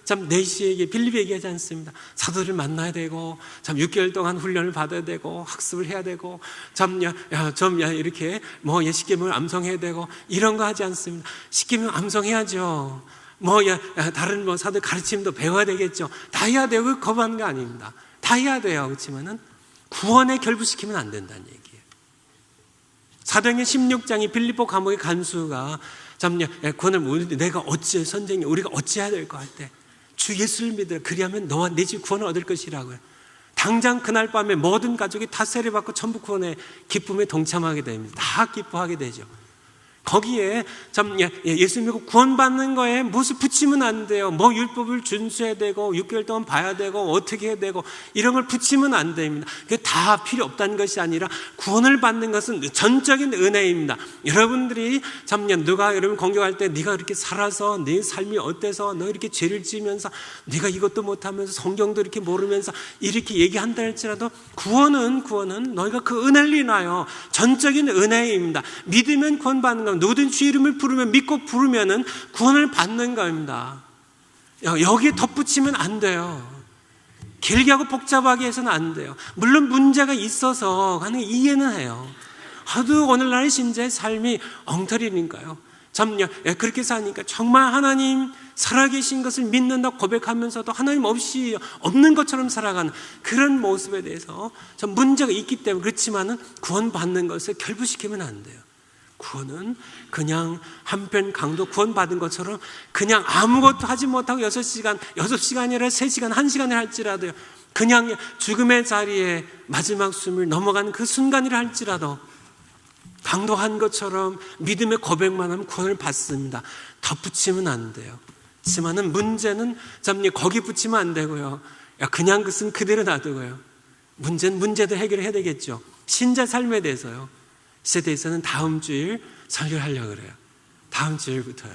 참 내시에게 빌립이 얘기하지 않습니다. 사도를 만나야 되고 참 6개월 동안 훈련을 받아야 되고 학습을 해야 되고 이렇게 십계명을 암송해야 되고 이런 거 하지 않습니다. 십계명 암송해야죠. 다른 사도 가르침도 배워야 되겠죠. 다 해야 되고 그거 거부하는 거 아닙니다. 다 해야 돼요. 그렇지만은 구원에 결부시키면 안 된다는 얘기예요. 사도행전 16장이 빌립보 감옥의 간수가 구원을 내가 어찌 선생님 우리가 어찌해야 될 거 할 때 주 예수를 믿으라 그리하면 너와 내 집 구원을 얻을 것이라고요. 당장 그날 밤에 모든 가족이 다 세례받고 전부 구원의 기쁨에 동참하게 됩니다. 다 기뻐하게 되죠. 거기에 예수 믿고 구원받는 거에 무엇을 붙이면 안 돼요. 율법을 준수해야 되고 6개월 동안 봐야 되고 어떻게 해야 되고 이런 걸 붙이면 안 됩니다. 그게 다 필요 없다는 것이 아니라 구원을 받는 것은 전적인 은혜입니다. 여러분들이 누가 여러분 공격할 때 네가 이렇게 살아서 네 삶이 어때서 너 이렇게 죄를 지으면서 네가 이것도 못하면서 성경도 이렇게 모르면서 이렇게 얘기한다 할지라도 구원은 너희가 그 은혜를 인하여 전적인 은혜입니다. 믿으면 구원받는 겁니다. 누구든 주 이름을 부르면 믿고 부르면은 구원을 받는 겁니다. 여기에 덧붙이면 안 돼요. 길게 하고 복잡하게 해서는 안 돼요. 물론 문제가 있어서 하는 이해는 해요. 하도 오늘날의 신자의 삶이 엉터리니까요. 그렇게 사니까 정말 하나님 살아계신 것을 믿는다 고백하면서도 하나님 없이 없는 것처럼 살아가는 그런 모습에 대해서 참 문제가 있기 때문에 그렇지만은 구원받는 것을 결부시키면 안 돼요. 구원은 그냥 한편 강도 구원받은 것처럼 그냥 아무것도 하지 못하고 6시간이 아니라 3시간, 1시간을 할지라도요. 그냥 죽음의 자리에 마지막 숨을 넘어가는 그 순간이라 할지라도 강도한 것처럼 믿음의 고백만 하면 구원을 받습니다. 덧붙이면 안 돼요. 그렇지만은 문제는 거기 붙이면 안 되고요. 그냥 그것은 그대로 놔두고요. 문제는 문제도 해결해야 되겠죠. 신자 삶에 대해서요. 세대에서는 다음 주일 설교를 하려고 그래요. 다음 주일부터요.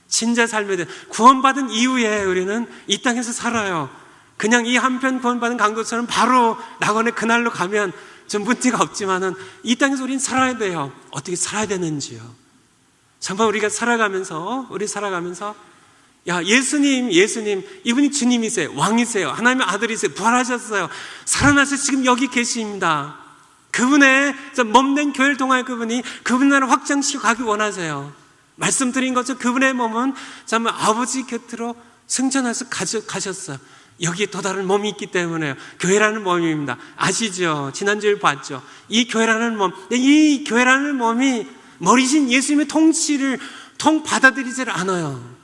신자 삶에 대해 구원받은 이후에 우리는 이 땅에서 살아요. 그냥 이 한편 구원받은 강도처럼 바로 낙원의 그날로 가면 좀 문제가 없지만은 이 땅에서 우리는 살아야 돼요. 어떻게 살아야 되는지요. 정말 우리가 살아가면서 예수님 이분이 주님이세요. 왕이세요. 하나님의 아들이세요. 부활하셨어요. 살아나서 지금 여기 계십니다. 그분의 몸된 교회를 통하여 그분 나라를 확장시켜 가기 원하세요. 말씀드린 것처럼 그분의 몸은 아버지 곁으로 승천해서 가셨어요. 여기에 또 다른 몸이 있기 때문에요. 교회라는 몸입니다. 아시죠? 지난주에 봤죠? 이 교회라는 몸이 머리신 예수님의 통치를 받아들이질 않아요.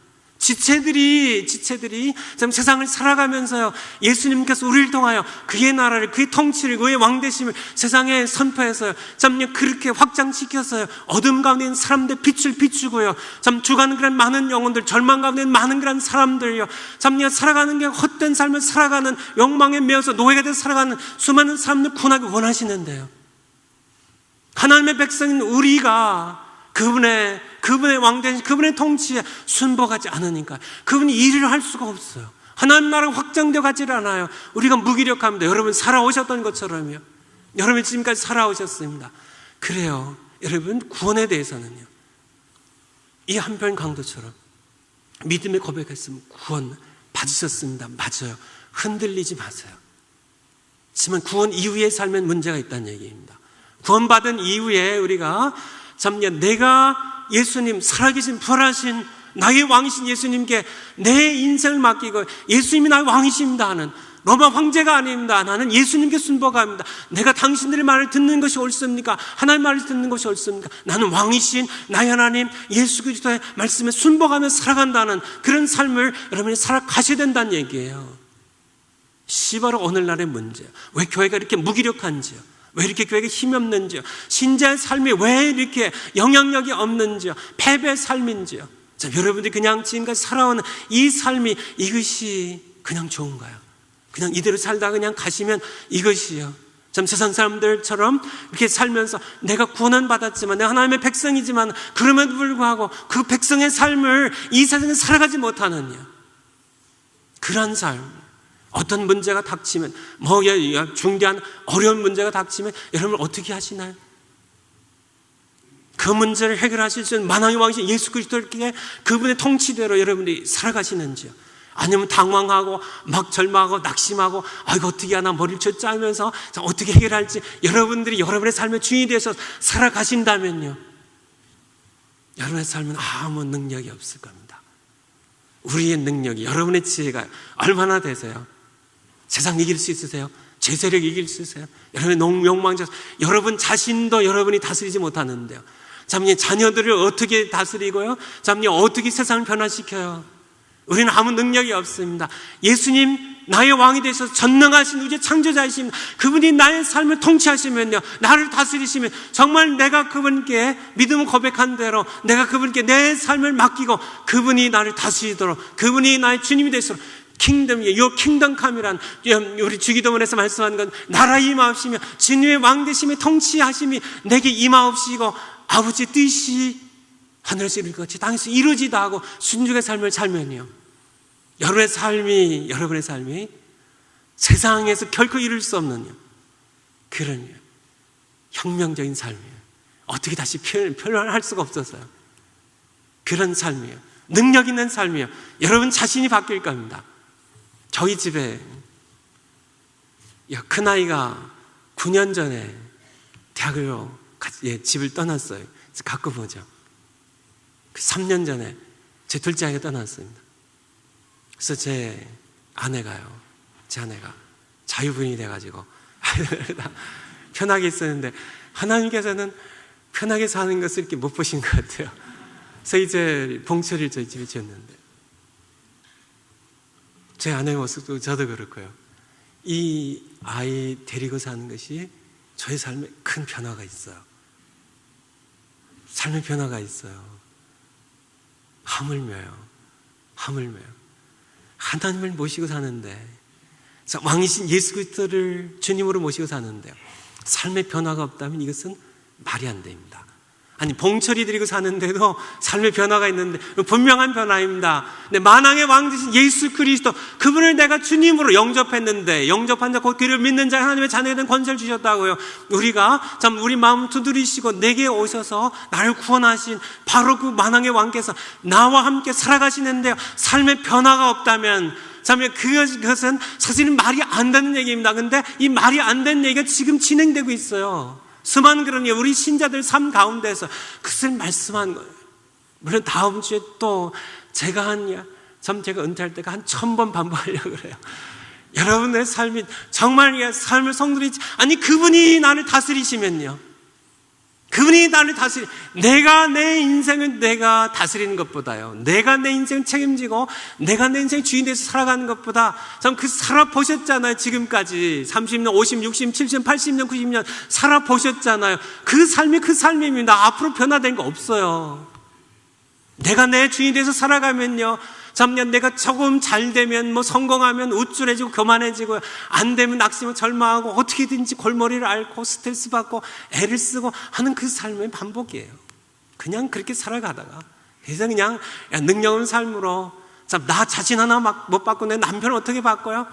지체들이 세상을 살아가면서요, 예수님께서 우리를 통하여 그의 나라를, 그의 통치를, 그의 왕되심을 세상에 선포해서요, 그렇게 확장시켰어요. 어둠 가운데 있는 사람들 빛을 비추고요, 죽어가는 그런 많은 영혼들, 절망 가운데 있는 많은 그런 사람들요, 살아가는 게 헛된 삶을 살아가는 욕망에 매여서 노예가 돼서 살아가는 수많은 사람들 구원하기 원하시는데요. 하나님의 백성인 우리가 그분의 왕된 그분의 통치에 순복하지 않으니까 그분이 일을 할 수가 없어요. 하나님 나라가 확장되어 가지를 않아요. 우리가 무기력합니다. 여러분 살아오셨던 것처럼요. 여러분 지금까지 살아오셨습니다. 그래요. 여러분 구원에 대해서는요, 이 한편 강도처럼 믿음의 고백했으면 구원 받으셨습니다. 맞아요. 흔들리지 마세요. 하지만 구원 이후의 삶엔 문제가 있다는 얘기입니다. 구원받은 이후에 우리가 내가 예수님, 살아계신 부활하신 나의 왕이신 예수님께 내 인생을 맡기고 예수님이 나의 왕이십니다 하는, 로마 황제가 아닙니다, 나는 예수님께 순복합니다, 내가 당신들의 말을 듣는 것이 옳습니까? 하나님의 말을 듣는 것이 옳습니까? 나는 왕이신 나의 하나님 예수 그리스도의 말씀에 순복하며 살아간다는 그런 삶을 여러분이 살아가셔야 된다는 얘기예요. 바로 오늘날의 문제예요. 왜 교회가 이렇게 무기력한지요? 왜 이렇게 교회가 힘이 없는지요? 신자의 삶이 왜 이렇게 영향력이 없는지요? 패배의 삶인지요? 여러분들이 그냥 지금까지 살아오는 이 삶이 이것이 그냥 좋은가요? 그냥 이대로 살다가 그냥 가시면 이것이요? 세상 사람들처럼 이렇게 살면서 내가 구원은 받았지만, 내가 하나님의 백성이지만, 그럼에도 불구하고 그 백성의 삶을 이 세상에 살아가지 못하느냐, 그런 삶. 어떤 문제가 닥치면, 중대한 어려운 문제가 닥치면 여러분 어떻게 하시나요? 그 문제를 해결하실 수 있는 만왕의 왕이신 예수 그리스도께 그분의 통치대로 여러분들이 살아가시는지요? 아니면 당황하고 막 절망하고 낙심하고 이거 어떻게 하나 머리를 쥐짜면서 어떻게 해결할지, 여러분들이 여러분의 삶의 주인이 되어서 살아가신다면요, 여러분의 삶은 아무 능력이 없을 겁니다. 우리의 능력이, 여러분의 지혜가 얼마나 되세요? 세상 이길 수 있으세요? 제 세력 이길 수 있으세요? 여러분의 욕망자, 여러분 자신도 여러분이 다스리지 못하는데요. 자녀들을 어떻게 다스리고요? 어떻게 세상을 변화시켜요? 우리는 아무 능력이 없습니다. 예수님 나의 왕이 되셔서 전능하신 우주의 창조자이십니다. 그분이 나의 삶을 통치하시면요, 나를 다스리시면 정말 내가 그분께 믿음을 고백한 대로 내가 그분께 내 삶을 맡기고 그분이 나를 다스리도록, 그분이 나의 주님이 되시도록, 킹덤이에요. 요 킹덤감이란 우리 주기도문에서 말씀하는 건 나라 임하옵시며 진리의 왕 되심에 통치하심이 내게 임하옵시고 아버지 뜻이 하늘에서 이룰 것 같이 땅에서 이루어지다 하고 순종의 삶을 살면요, 여러분의 삶이 세상에서 결코 이룰 수 없는 그런 혁명적인 삶이에요. 어떻게 다시 표현할 수가 없어서요. 그런 삶이에요. 능력 있는 삶이에요. 여러분 자신이 바뀔 겁니다. 저희 집에 큰아이가 9년 전에 대학으로 집을 떠났어요. 그래서 갖고 보죠. 3년 전에 제 둘째 아이가 떠났습니다. 그래서 제 아내가 자유분이 돼가지고 편하게 있었는데, 하나님께서는 편하게 사는 것을 이렇게 못 보신 것 같아요. 그래서 이제 봉철이를 저희 집에 지었는데, 제 아내의 모습도 저도 그렇고요. 이 아이 데리고 사는 것이 저의 삶에 큰 변화가 있어요. 삶의 변화가 있어요. 하물며요. 하나님을 모시고 사는데, 왕이신 예수 그리스도를 주님으로 모시고 사는데요, 삶의 변화가 없다면 이것은 말이 안 됩니다. 아니, 봉철이 드리고 사는데도 삶의 변화가 있는데 분명한 변화입니다. 근데 만왕의 왕 되신 예수 그리스도, 그분을 내가 주님으로 영접했는데, 영접한 자 곧 그를 믿는 자 하나님의 자녀가 된 권세를 주셨다고요. 우리가 우리 마음 두드리시고 내게 오셔서 나를 구원하신 바로 그 만왕의 왕께서 나와 함께 살아가시는데요, 삶의 변화가 없다면 그것은 사실은 말이 안 되는 얘기입니다. 근데 이 말이 안 되는 얘기가 지금 진행되고 있어요. 수많은 그런 우리 신자들 삶 가운데서 그것을 말씀한 거예요. 물론 다음 주에 또 제가 은퇴할 때가 한 1000번 반복하려고 그래요. 여러분의 삶이 정말 삶을 성도리, 아니 그분이 나를 다스리시면요, 그분이 나를 내가 내 인생을 내가 다스리는 것보다요, 내가 내 인생을 책임지고 내가 내 인생 주인 돼서 살아가는 것보다, 그 살아보셨잖아요. 지금까지 30년, 50, 60, 70, 80년, 90년 살아보셨잖아요. 그 삶이 그 삶입니다. 앞으로 변화된 거 없어요. 내가 내 주인 돼서 살아가면요, 내가 조금 잘 되면 성공하면 우쭐해지고 교만해지고, 안 되면 낙심하고 절망하고 어떻게든지 골머리를 앓고 스트레스 받고 애를 쓰고 하는 그 삶의 반복이에요. 그냥 그렇게 살아가다가 그래서 그냥 능력 없는 삶으로, 나 자신 하나 못 바꾸고 내 남편을 어떻게 바꿔요?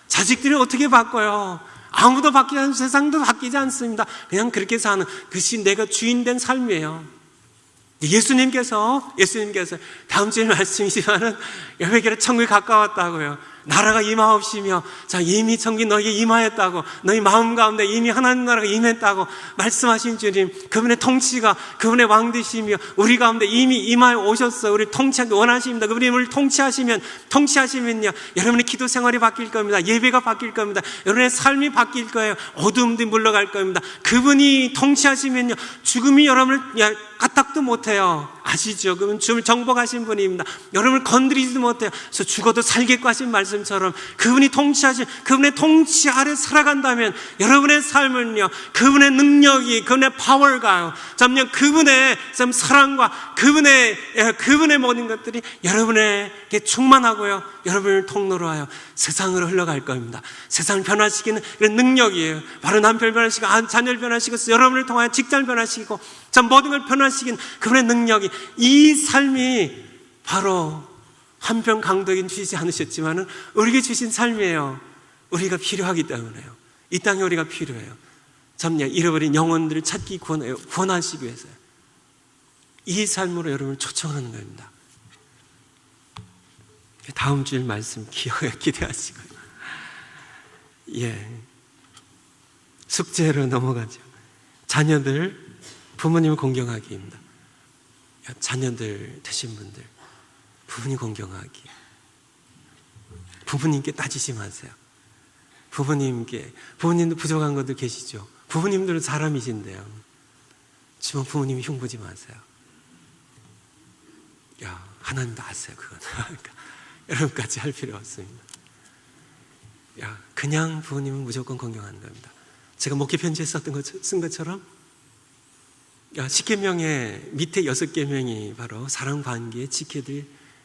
자식들을 어떻게 바꿔요? 아무도 바뀌지 않고 세상도 바뀌지 않습니다. 그냥 그렇게 사는 그것이 내가 주인 된 삶이에요. 예수님께서 다음 주에 말씀이지만은 회개로 천국이 가까웠다고요. 나라가 임하옵시며 자 이미 천기 너희에게 임하였다고 너희 마음 가운데 이미 하나님 나라가 임했다고 말씀하신 주님 그분의 통치가 그분의 왕되시며 우리 가운데 이미 임하여 오셨어. 우리를 통치하기 원하십니다. 그분이 우리를 통치하시면요 여러분의 기도 생활이 바뀔 겁니다. 예배가 바뀔 겁니다. 여러분의 삶이 바뀔 거예요. 어둠도 물러갈 겁니다. 그분이 통치하시면요 죽음이 여러분을 까딱도 못해요. 아시죠? 그분 죽음을 정복하신 분입니다. 여러분을 건드리지도 못해요. 그래서 죽어도 살겠고 하신 말씀처럼 그분이 통치하신 그분의 통치 아래 살아간다면 여러분의 삶은요 그분의 능력이 그분의 파워가 점점 그분의 사랑과 그분의 모든 것들이 여러분에게 충만하고요 여러분을 통로로 하여 세상으로 흘러갈 겁니다. 세상을 변화시키는 그런 능력이에요. 바로 남편을 변화시키고 자녀를 변화시키고 여러분을 통하여 직장을 변화시키고 참 모든 걸 변화시키는 그분의 능력이 이 삶이 바로 한편 강도에게 주시지 않으셨지만 우리에게 주신 삶이에요. 우리가 필요하기 때문에요. 이 땅에 우리가 필요해요. 참 잃어버린 영혼들을 찾기 구원하시기 위해서요. 이 삶으로 여러분을 초청하는 겁니다. 다음 주일 말씀 기대하시고요. 숙제로 넘어가죠. 자녀들 부모님을 공경하기입니다. 자녀들 되신 분들 부모님 공경하기. 부모님께 따지지 마세요. 부모님도 부족한 것들 계시죠. 부모님들은 사람이신데요. 지금 부모님이 흉보지 마세요. 하나님도 아세요 그건. 여러분까지 할 필요 없습니다. 그냥 부모님은 무조건 공경하는 겁니다. 제가 목회 편지에 쓴 것처럼 10계명의 밑에 6계명이 바로 사랑 관계에 지켜야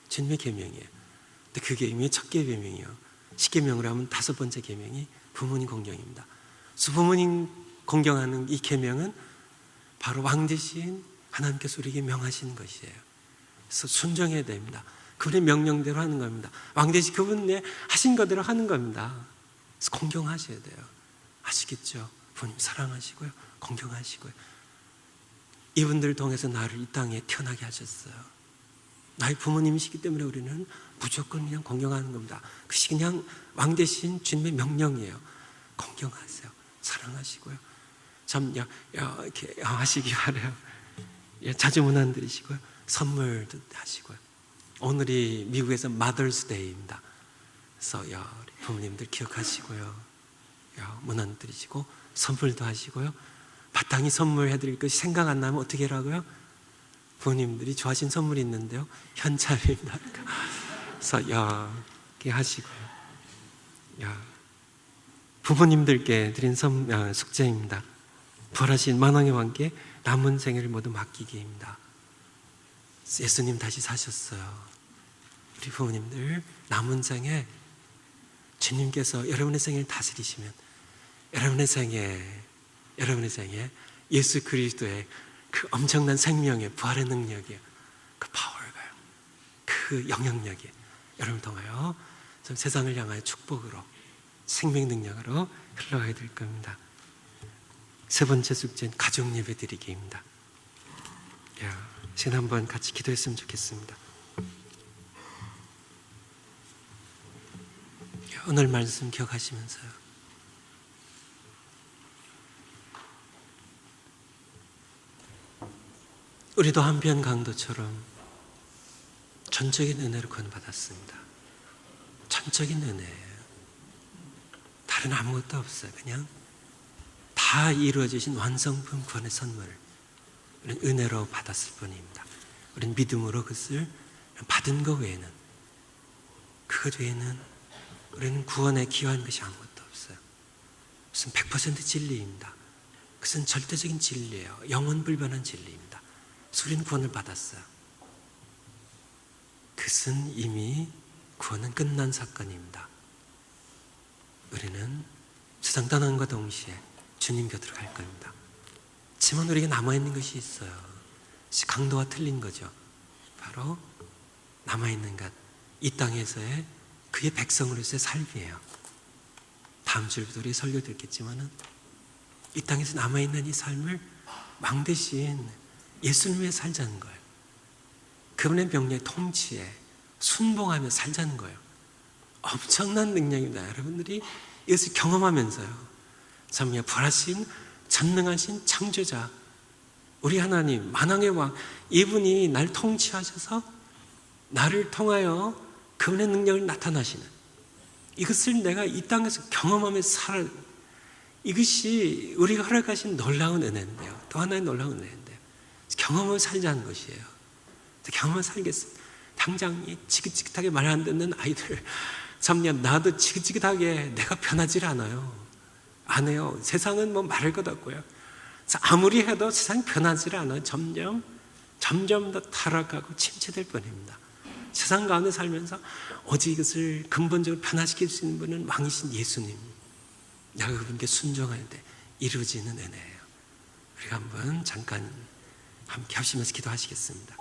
주님의 계명이에요. 근데 그 계명이 첫 계명이에요. 10계명으로 하면 5번째 계명이 부모님 공경입니다. 그래서 부모님 공경하는 이 계명은 바로 왕 대신 하나님께서 우리에게 명하시는 것이에요. 그래서 순종해야 됩니다. 그분의 명령대로 하는 겁니다. 왕 대신 그분의 하신 것대로 하는 겁니다. 그래서 공경하셔야 돼요. 아시겠죠? 부모님 사랑하시고요. 공경하시고요. 이분들을 통해서 나를 이 땅에 태어나게 하셨어요. 나의 부모님이시기 때문에 우리는 무조건 그냥 공경하는 겁니다. 그것이 그냥 왕 대신 주님의 명령이에요. 공경하세요. 사랑하시고요. 참 이렇게 하시기 바라요. 자주 문안 드리시고요. 선물도 하시고요. 오늘이 미국에서 Mother's Day입니다. 그래서 우리 부모님들 기억하시고요. 문안 드리시고 선물도 하시고요. 마땅히 선물해드릴 것이 생각 안 나면 어떻게 하라고요? 부모님들이 좋아하신 선물이 있는데요. 현찰입니다. 그래서 이렇게 하시고요. 부모님들께 드린 숙제입니다. 부활하신 만왕의 왕께 남은 생애를 모두 맡기기입니다. 예수님 다시 사셨어요. 우리 부모님들 남은 생에 주님께서 여러분의 생애를 다스리시면 여러분의 생에 예수 그리스도의 그 엄청난 생명의 부활의 능력이에요. 그 파워가요. 그 영향력이 여러분을 통하여 세상을 향하여 축복으로 생명 능력으로 흘러가야 될 겁니다. 세 번째 숙제는 가족 예배 드리기입니다. 지금 한번 같이 기도했으면 좋겠습니다. 오늘 말씀 기억하시면서요. 우리도 한편 강도처럼 전적인 은혜로 구원받았습니다. 전적인 은혜예요. 다른 아무것도 없어요. 그냥 다 이루어지신 완성품 구원의 선물을 우리는 은혜로 받았을 뿐입니다. 우리는 믿음으로 그것을 받은 것 외에는 우리는 구원에 기여한 것이 아무것도 없어요. 그것은 100% 진리입니다. 그것은 절대적인 진리예요. 영원 불변한 진리입니다. 그래서 우리는 구원을 받았어요. 그것은 이미 구원은 끝난 사건입니다. 우리는 세상 떠난과 동시에 주님 곁으로 갈 겁니다. 하지만 우리에게 남아있는 것이 있어요. 강도와 틀린 거죠. 바로 남아있는 것, 이 땅에서의 그의 백성으로서의 삶이에요. 다음 주부터 우리 설교 듣겠지만은 이 땅에서 남아있는 이 삶을 왕 대신 예수님에 살자는 거예요. 그분의 명령의 통치에 순봉하며 살자는 거예요. 엄청난 능력입니다. 여러분들이 이것을 경험하면서요, 참 부활하신 전능하신 창조자 우리 하나님 만왕의 왕, 이분이 날 통치하셔서 나를 통하여 그분의 능력을 나타나시는, 이것을 내가 이 땅에서 경험하면서 살아, 이것이 우리가 허락하신 놀라운 은혜인데요. 또 하나의 놀라운 은혜인데요. 경험을 살자는 것이에요. 경험을 살겠습니다. 당장 이 지긋지긋하게 말 안 듣는 아이들, 참 나도 지긋지긋하게 내가 변하질 않아요. 안 해요. 세상은 뭐 말할 것 없고요. 아무리 해도 세상이 변하지 않아요. 점점 더 타락하고 침체될 뿐입니다. 세상 가운데 살면서 오직 이것을 근본적으로 변화시킬 수 있는 분은 왕이신 예수님. 내가 그분께 순종할 때 이루어지는 은혜예요. 우리가 한번 잠깐 함께 하시면서 기도하시겠습니다.